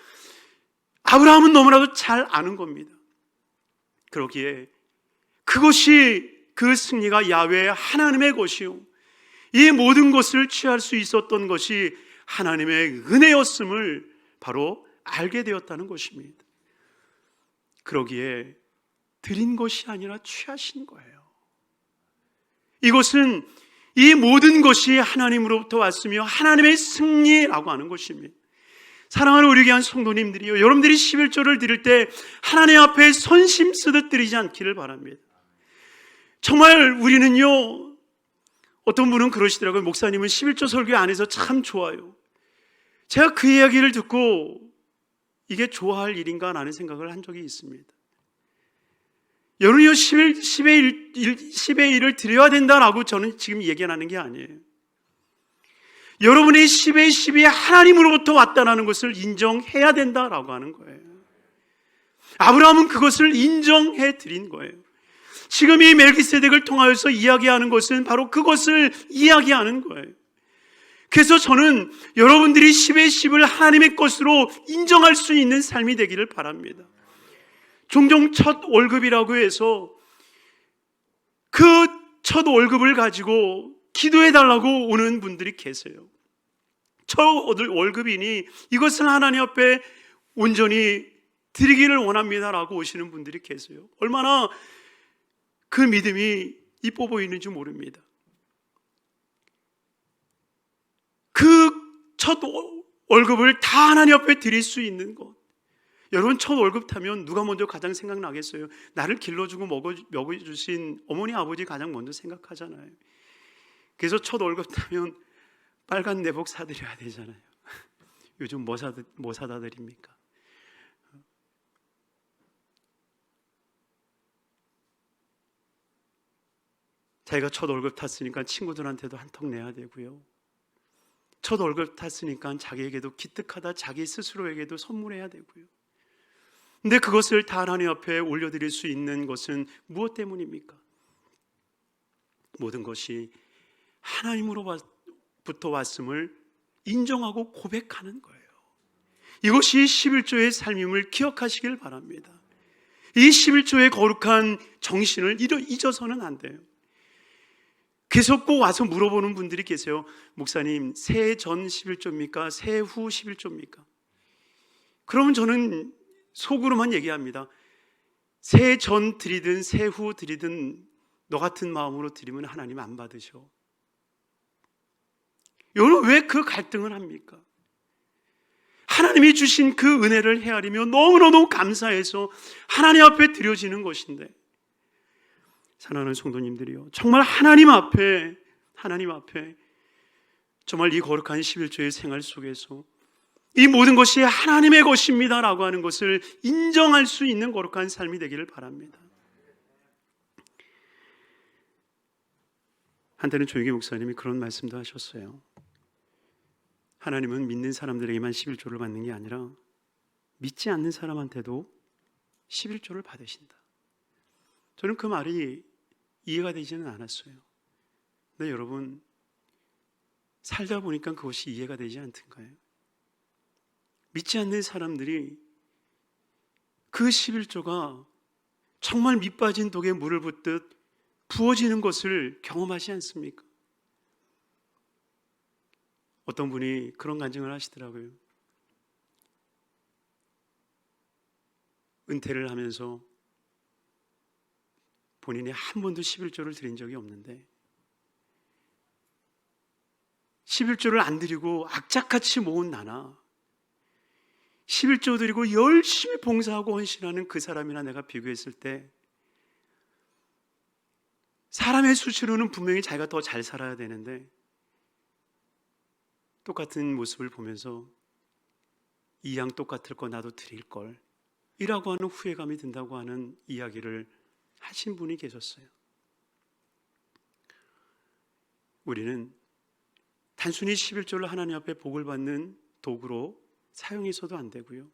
아브라함은 너무나도 잘 아는 겁니다. 그러기에 그것이, 그 승리가 야훼 하나님의 것이요, 이 모든 것을 취할 수 있었던 것이 하나님의 은혜였음을 바로 알게 되었다는 것입니다. 그러기에 드린 것이 아니라 취하신 거예요. 이것은 이 모든 것이 하나님으로부터 왔으며 하나님의 승리라고 하는 것입니다. 사랑하는 우리 귀한 성도님들이요, 여러분들이 11조를 드릴 때 하나님 앞에 선심 쓰듯 드리지 않기를 바랍니다. 정말 우리는요, 어떤 분은 그러시더라고요. 목사님은 11조 설교 안 해서 참 좋아요. 제가 그 이야기를 듣고 이게 좋아할 일인가 라는 생각을 한 적이 있습니다. 여러분이요, 10의 1을 드려야 된다라고 저는 지금 얘기하는 게 아니에요. 여러분의 10의 10이 하나님으로부터 왔다는 것을 인정해야 된다라고 하는 거예요. 아브라함은 그것을 인정해 드린 거예요. 지금 이 멜기세덱을 통하여서 이야기하는 것은 바로 그것을 이야기하는 거예요. 그래서 저는 여러분들이 10의 10을 하나님의 것으로 인정할 수 있는 삶이 되기를 바랍니다. 종종 첫 월급이라고 해서 그 첫 월급을 가지고 기도해 달라고 오는 분들이 계세요. 첫 월급이니 이것을 하나님 앞에 온전히 드리기를 원합니다라고 오시는 분들이 계세요. 얼마나 그 믿음이 이뻐 보이는지 모릅니다. 그 첫 월급을 다 하나님 앞에 드릴 수 있는 것. 여러분, 첫 월급 타면 누가 먼저 가장 생각나겠어요? 나를 길러주고 먹여주신 어머니 아버지 가장 먼저 생각하잖아요. 그래서 첫 월급 타면 빨간 내복 사드려야 되잖아요. 요즘 뭐 사다 드립니까? 자기가 첫 월급 탔으니까 친구들한테도 한턱 내야 되고요. 첫 월급 탔으니까 자기에게도 기특하다, 자기 스스로에게도 선물해야 되고요. 근데 그것을 다 하나님 앞에 올려드릴 수 있는 것은 무엇 때문입니까? 모든 것이 하나님으로부터 왔음을 인정하고 고백하는 거예요. 이것이 11조의 삶임을 기억하시길 바랍니다. 이 11조의 거룩한 정신을 잊어서는 안 돼요. 계속 꼭 와서 물어보는 분들이 계세요. 목사님, 새해 전 11조입니까? 새해 후 11조입니까? 그러면 저는 속으로만 얘기합니다. 새해 전 드리든 새해 후 드리든 너 같은 마음으로 드리면 하나님 안 받으셔. 여러분, 왜 그 갈등을 합니까? 하나님이 주신 그 은혜를 헤아리며 너무너무 감사해서 하나님 앞에 드려지는 것인데, 사랑하는 성도님들이요, 정말 하나님 앞에 정말 이 거룩한 11조의 생활 속에서 이 모든 것이 하나님의 것입니다라고 하는 것을 인정할 수 있는 거룩한 삶이 되기를 바랍니다. 한때는 조용기 목사님이 그런 말씀도 하셨어요. 하나님은 믿는 사람들에게만 11조를 받는 게 아니라 믿지 않는 사람한테도 11조를 받으신다. 저는 그 말이 이해가 되지는 않았어요. 근데 여러분, 살다 보니까 그것이 이해가 되지 않던가요? 믿지 않는 사람들이 그 11조가 정말 밑빠진 독에 물을 붓듯 부어지는 것을 경험하지 않습니까? 어떤 분이 그런 간증을 하시더라고요. 은퇴를 하면서 본인이 한 번도 11조를 드린 적이 없는데 11조를 안 드리고 악착같이 모은 나나 11조 드리고 열심히 봉사하고 헌신하는 그 사람이나 내가 비교했을 때 사람의 수치로는 분명히 자기가 더 잘 살아야 되는데 똑같은 모습을 보면서 이 양 똑같을 거 나도 드릴 걸 이라고 하는 후회감이 든다고 하는 이야기를 하신 분이 계셨어요. 우리는 단순히 11조를 하나님 앞에 복을 받는 도구로 사용해서도 안 되고요.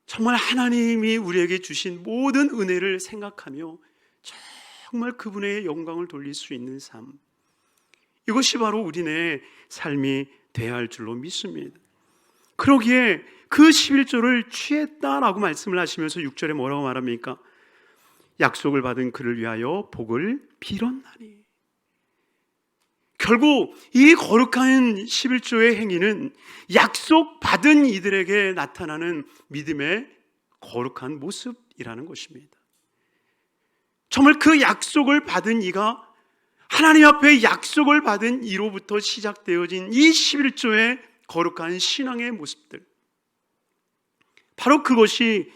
정말 하나님이 우리에게 주신 모든 은혜를 생각하며 정말 그분의 영광을 돌릴 수 있는 삶, 이것이 바로 우리네 삶이 되어야 할 줄로 믿습니다. 그러기에 그 11조를 취했다라고 말씀을 하시면서 6절에 뭐라고 말합니까? 약속을 받은 그를 위하여 복을 빌었나니. 결국 이 거룩한 11조의 행위는 약속받은 이들에게 나타나는 믿음의 거룩한 모습이라는 것입니다. 정말 그 약속을 받은 이가 하나님 앞에 약속을 받은 이로부터 시작되어진 이 11조의 거룩한 신앙의 모습들, 바로 그것이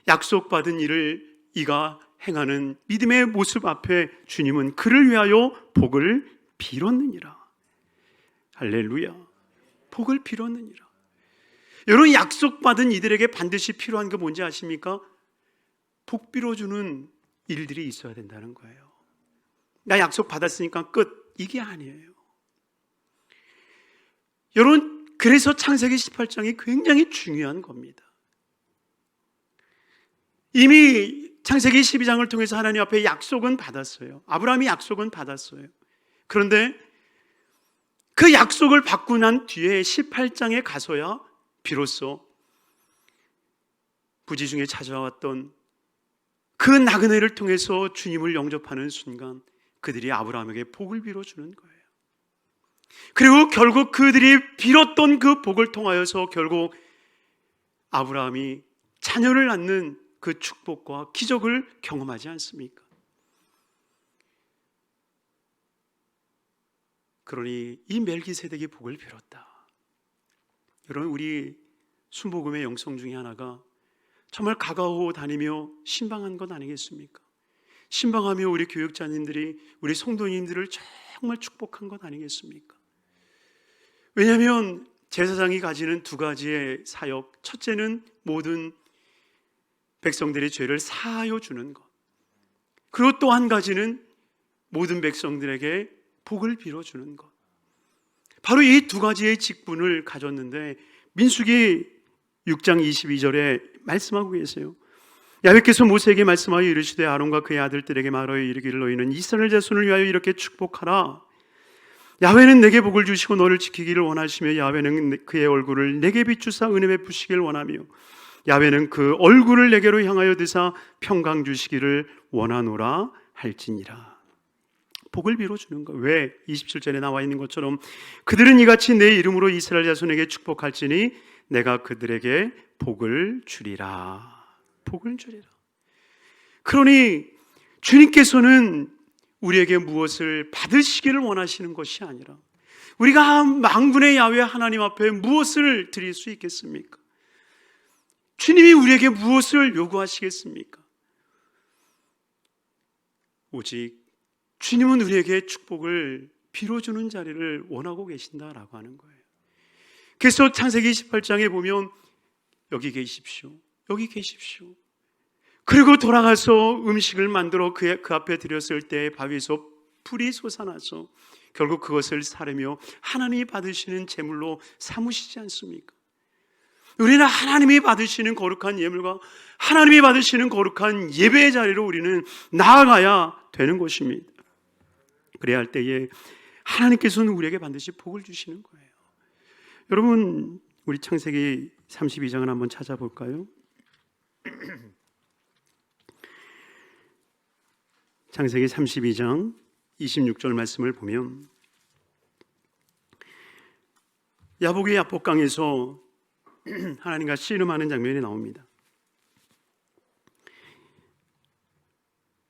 약속받은 일을 이가 행하는 믿음의 모습 앞에 주님은 그를 위하여 복을 빌었느니라. 할렐루야. 복을 빌었느니라. 여러분, 약속받은 이들에게 반드시 필요한 게 뭔지 아십니까? 복 빌어주는 일들이 있어야 된다는 거예요. 나 약속 받았으니까 끝, 이게 아니에요. 여러분, 그래서 창세기 18장이 굉장히 중요한 겁니다. 이미 창세기 12장을 통해서 하나님 앞에 약속은 받았어요. 아브라함이 약속은 받았어요. 그런데 그 약속을 받고 난 뒤에 18장에 가서야 비로소 부지중에 찾아왔던 그 나그네를 통해서 주님을 영접하는 순간 그들이 아브라함에게 복을 빌어주는 거예요. 그리고 결국 그들이 빌었던 그 복을 통하여서 결국 아브라함이 자녀를 낳는 그 축복과 기적을 경험하지 않습니까? 그러니 이 멜기세덱이 복을 빌었다. 여러분, 우리 순복음의 영성 중에 하나가 정말 가까워 다니며 신방한 것 아니겠습니까? 신방하며 우리 교육자님들이 우리 성도님들을 정말 축복한 것 아니겠습니까? 왜냐하면 제사장이 가지는 두 가지의 사역, 첫째는 모든 백성들의 죄를 사하여 주는 것, 그리고 또 한 가지는 모든 백성들에게 복을 빌어주는 것. 바로 이 두 가지의 직분을 가졌는데 민수기 6장 22절에 말씀하고 계세요. 야훼께서 모세에게 말씀하여 이르시되 아론과 그의 아들들에게 말하여 이르기를 너희는 이스라엘 자손을 위하여 이렇게 축복하라. 야훼는 내게 복을 주시고 너를 지키기를 원하시며 야훼는 그의 얼굴을 내게 비추사 은혜 베푸시기를 원하며 야훼는 그 얼굴을 내게로 향하여 드사 평강 주시기를 원하노라 할지니라. 복을 빌어주는 거. 왜? 27절에 나와 있는 것처럼 그들은 이같이 내 이름으로 이스라엘 자손에게 축복할지니 내가 그들에게 복을 주리라. 복을 주리라. 그러니 주님께서는 우리에게 무엇을 받으시기를 원하시는 것이 아니라 우리가 만군의 야훼 하나님 앞에 무엇을 드릴 수 있겠습니까? 주님이 우리에게 무엇을 요구하시겠습니까? 오직 주님은 우리에게 축복을 빌어주는 자리를 원하고 계신다라고 하는 거예요. 그래서 창세기 28장에 보면 여기 계십시오, 여기 계십시오. 그리고 돌아가서 음식을 만들어 그 앞에 드렸을 때 바위에서 불이 솟아나서 결국 그것을 사르며 하나님이 받으시는 제물로 삼으시지 않습니까? 우리는 하나님이 받으시는 거룩한 예물과 하나님이 받으시는 거룩한 예배의 자리로 우리는 나아가야 되는 것입니다. 그래야 할 때에 하나님께서는 우리에게 반드시 복을 주시는 거예요. 여러분, 우리 창세기 32장을 한번 찾아볼까요? 창세기 32장 26절 말씀을 보면 야복의 야복강에서 하나님과 씨름하는 장면이 나옵니다.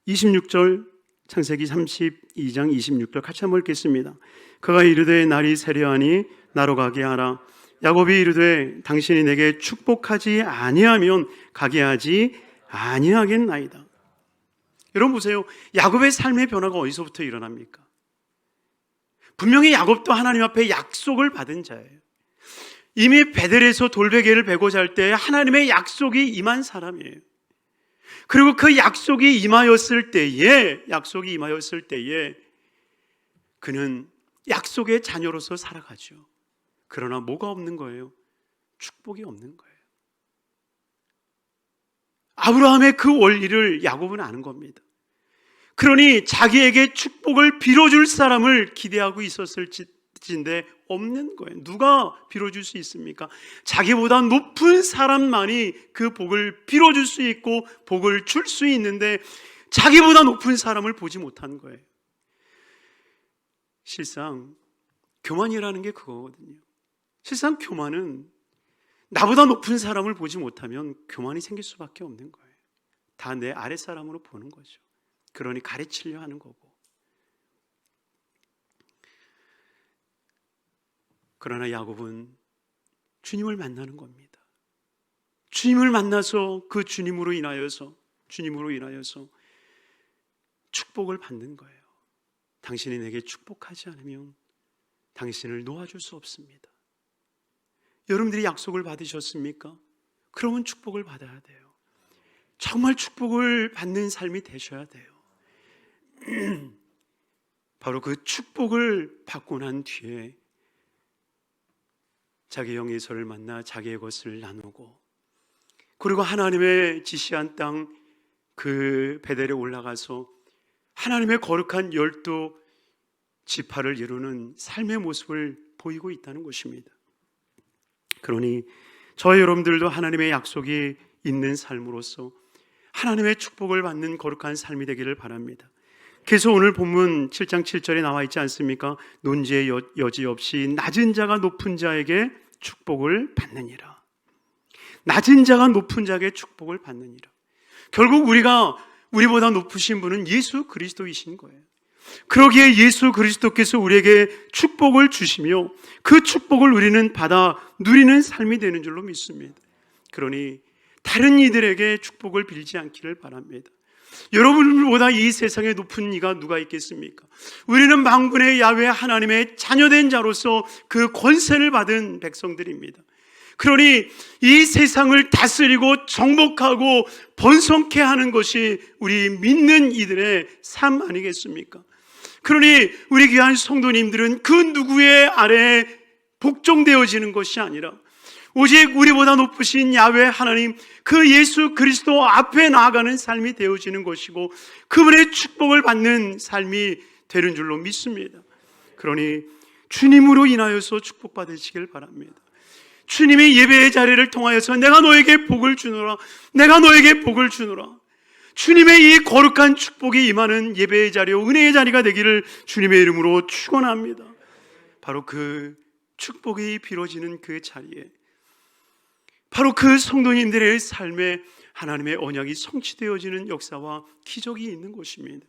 26절, 창세기 32장 26절 같이 한번 읽겠습니다. 그가 이르되 날이 세려하니 나로 가게 하라. 야곱이 이르되 당신이 내게 축복하지 아니하면 가게 하지 아니하겠나이다. 여러분 보세요. 야곱의 삶의 변화가 어디서부터 일어납니까? 분명히 야곱도 하나님 앞에 약속을 받은 자예요. 이미 베델에서 돌베개를 베고자 할 때 하나님의 약속이 임한 사람이에요. 그리고 그 약속이 임하였을 때에 그는 약속의 자녀로서 살아가죠. 그러나 뭐가 없는 거예요? 축복이 없는 거예요. 아브라함의 그 원리를 야곱은 아는 겁니다. 그러니 자기에게 축복을 빌어줄 사람을 기대하고 있었을진데 없는 거예요. 누가 빌어줄 수 있습니까? 자기보다 높은 사람만이 그 복을 빌어줄 수 있고 복을 줄 수 있는데 자기보다 높은 사람을 보지 못한 거예요. 실상 교만이라는 게 그거거든요. 실상 교만은 나보다 높은 사람을 보지 못하면 교만이 생길 수밖에 없는 거예요. 다 내 아랫사람으로 보는 거죠. 그러니 가르치려 하는 거고. 그러나 야곱은 주님을 만나는 겁니다. 주님을 만나서 그 주님으로 인하여서 축복을 받는 거예요. 당신이 내게 축복하지 않으면 당신을 놓아줄 수 없습니다. 여러분들이 약속을 받으셨습니까? 그러면 축복을 받아야 돼요. 정말 축복을 받는 삶이 되셔야 돼요. 바로 그 축복을 받고 난 뒤에 자기 형 에서를 만나 자기의 것을 나누고, 그리고 하나님의 지시한 땅 그 베델에 올라가서 하나님의 거룩한 12지파를 이루는 삶의 모습을 보이고 있다는 것입니다. 그러니 저희 여러분들도 하나님의 약속이 있는 삶으로서 하나님의 축복을 받는 거룩한 삶이 되기를 바랍니다. 그래서 오늘 본문 7장 7절에 나와 있지 않습니까? 논지의 여지 없이 낮은 자가 높은 자에게 축복을 받느니라. 낮은 자가 높은 자에게 축복을 받느니라. 결국 우리보다 높으신 분은 예수 그리스도이신 거예요. 그러기에 예수 그리스도께서 우리에게 축복을 주시며 그 축복을 우리는 받아 누리는 삶이 되는 줄로 믿습니다. 그러니 다른 이들에게 축복을 빌지 않기를 바랍니다. 여러분보다 이 세상에 높은 이가 누가 있겠습니까? 우리는 만군의 야훼 하나님의 자녀된 자로서 그 권세를 받은 백성들입니다. 그러니 이 세상을 다스리고 정복하고 번성케 하는 것이 우리 믿는 이들의 삶 아니겠습니까? 그러니 우리 귀한 성도님들은 그 누구의 아래에 복종되어지는 것이 아니라 오직 우리보다 높으신 야훼 하나님 그 예수 그리스도 앞에 나아가는 삶이 되어지는 것이고 그분의 축복을 받는 삶이 되는 줄로 믿습니다. 그러니 주님으로 인하여서 축복받으시길 바랍니다. 주님이 예배의 자리를 통하여서 내가 너에게 복을 주노라, 내가 너에게 복을 주노라, 주님의 이 거룩한 축복이 임하는 예배의 자리요 은혜의 자리가 되기를 주님의 이름으로 축원합니다. 바로 그 축복이 빌어지는 그 자리에 바로 그 성도님들의 삶에 하나님의 언약이 성취되어지는 역사와 기적이 있는 것입니다.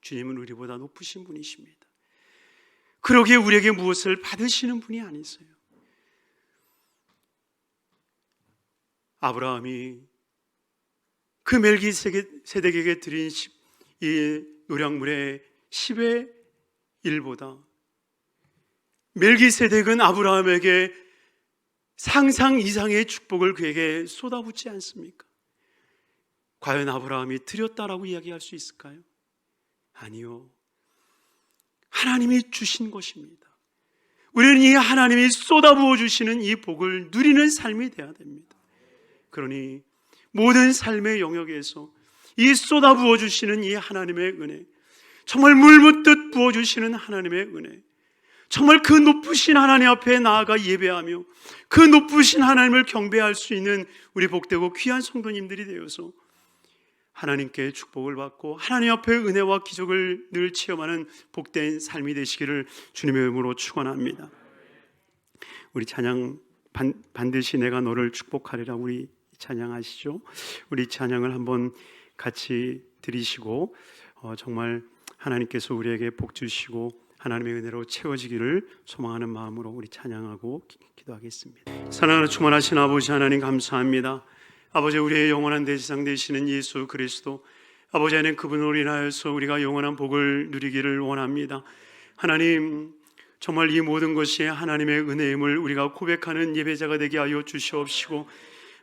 주님은 우리보다 높으신 분이십니다. 그러기에 우리에게 무엇을 받으시는 분이 아니세요. 아브라함이 그 멜기세덱에게 드린 이 노량물의 10의 1보다 멜기세덱은 아브라함에게 상상 이상의 축복을 그에게 쏟아붓지 않습니까? 과연 아브라함이 드렸다라고 이야기할 수 있을까요? 아니요. 하나님이 주신 것입니다. 우리는 이 하나님이 쏟아부어 주시는 이 복을 누리는 삶이 되어야 됩니다. 그러니 모든 삶의 영역에서 이 쏟아부어 주시는 이 하나님의 은혜, 정말 물 붓듯 부어주시는 하나님의 은혜, 정말 그 높으신 하나님 앞에 나아가 예배하며 그 높으신 하나님을 경배할 수 있는 우리 복되고 귀한 성도님들이 되어서 하나님께 축복을 받고 하나님 앞에 은혜와 기적을 늘 체험하는 복된 삶이 되시기를 주님의 이름으로 축원합니다. 우리 찬양 반드시 내가 너를 축복하리라 우리 찬양하시죠. 우리 찬양을 한번 같이 드리시고 정말 하나님께서 우리에게 복 주시고 하나님의 은혜로 채워지기를 소망하는 마음으로 우리 찬양하고 기도하겠습니다. 사랑하는 충만하신 아버지 하나님 감사합니다. 아버지, 우리의 영원한 대제사장 되시는 예수 그리스도, 아버지 안에 그분으로 인하여서 우리가 영원한 복을 누리기를 원합니다. 하나님, 정말 이 모든 것이 하나님의 은혜임을 우리가 고백하는 예배자가 되게 하여 주시옵시고,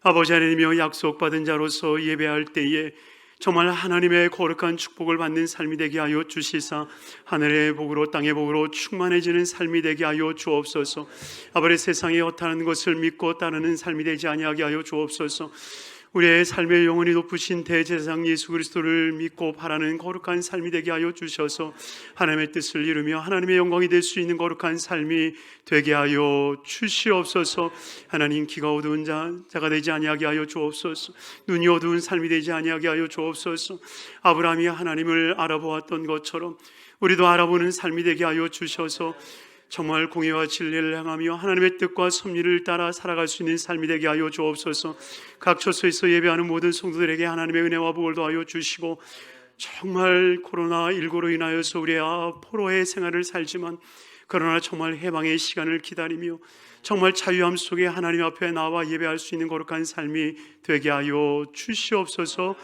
아버지 하나님이여 약속받은 자로서 예배할 때에 정말 하나님의 거룩한 축복을 받는 삶이 되게 하여 주시사 하늘의 복으로 땅의 복으로 충만해지는 삶이 되게 하여 주옵소서. 아버지, 세상에 허탄한 것을 믿고 따르는 삶이 되지 아니하게 하여 주옵소서. 우리의 삶의 영혼이 높으신 대제사장 예수 그리스도를 믿고 바라는 거룩한 삶이 되게 하여 주셔서 하나님의 뜻을 이루며 하나님의 영광이 될 수 있는 거룩한 삶이 되게 하여 주시옵소서. 하나님, 귀가 어두운 자가 되지 아니하게 하여 주옵소서. 눈이 어두운 삶이 되지 아니하게 하여 주옵소서. 아브라함이 하나님을 알아보았던 것처럼 우리도 알아보는 삶이 되게 하여 주셔서 정말 공의와 진리를 행하며 하나님의 뜻과 섭리를 따라 살아갈 수 있는 삶이 되게 하여 주옵소서. 각 처소에서 예배하는 모든 성도들에게 하나님의 은혜와 복을 더하여 주시고, 정말 코로나19로 인하여서 우리가 포로의 생활을 살지만 그러나 정말 해방의 시간을 기다리며 정말 자유함 속에 하나님 앞에 나와 예배할 수 있는 거룩한 삶이 되게 하여 주시옵소서.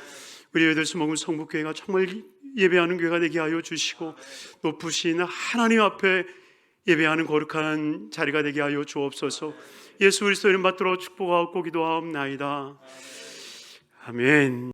우리 여덟수목금 성북교회가 정말 예배하는 교회가 되게 하여 주시고 높으신 하나님 앞에 예배하는 거룩한 자리가 되게 하여 주옵소서. 예수 그리스도 이름 받들어 축복하옵고 기도하옵나이다. 아멘.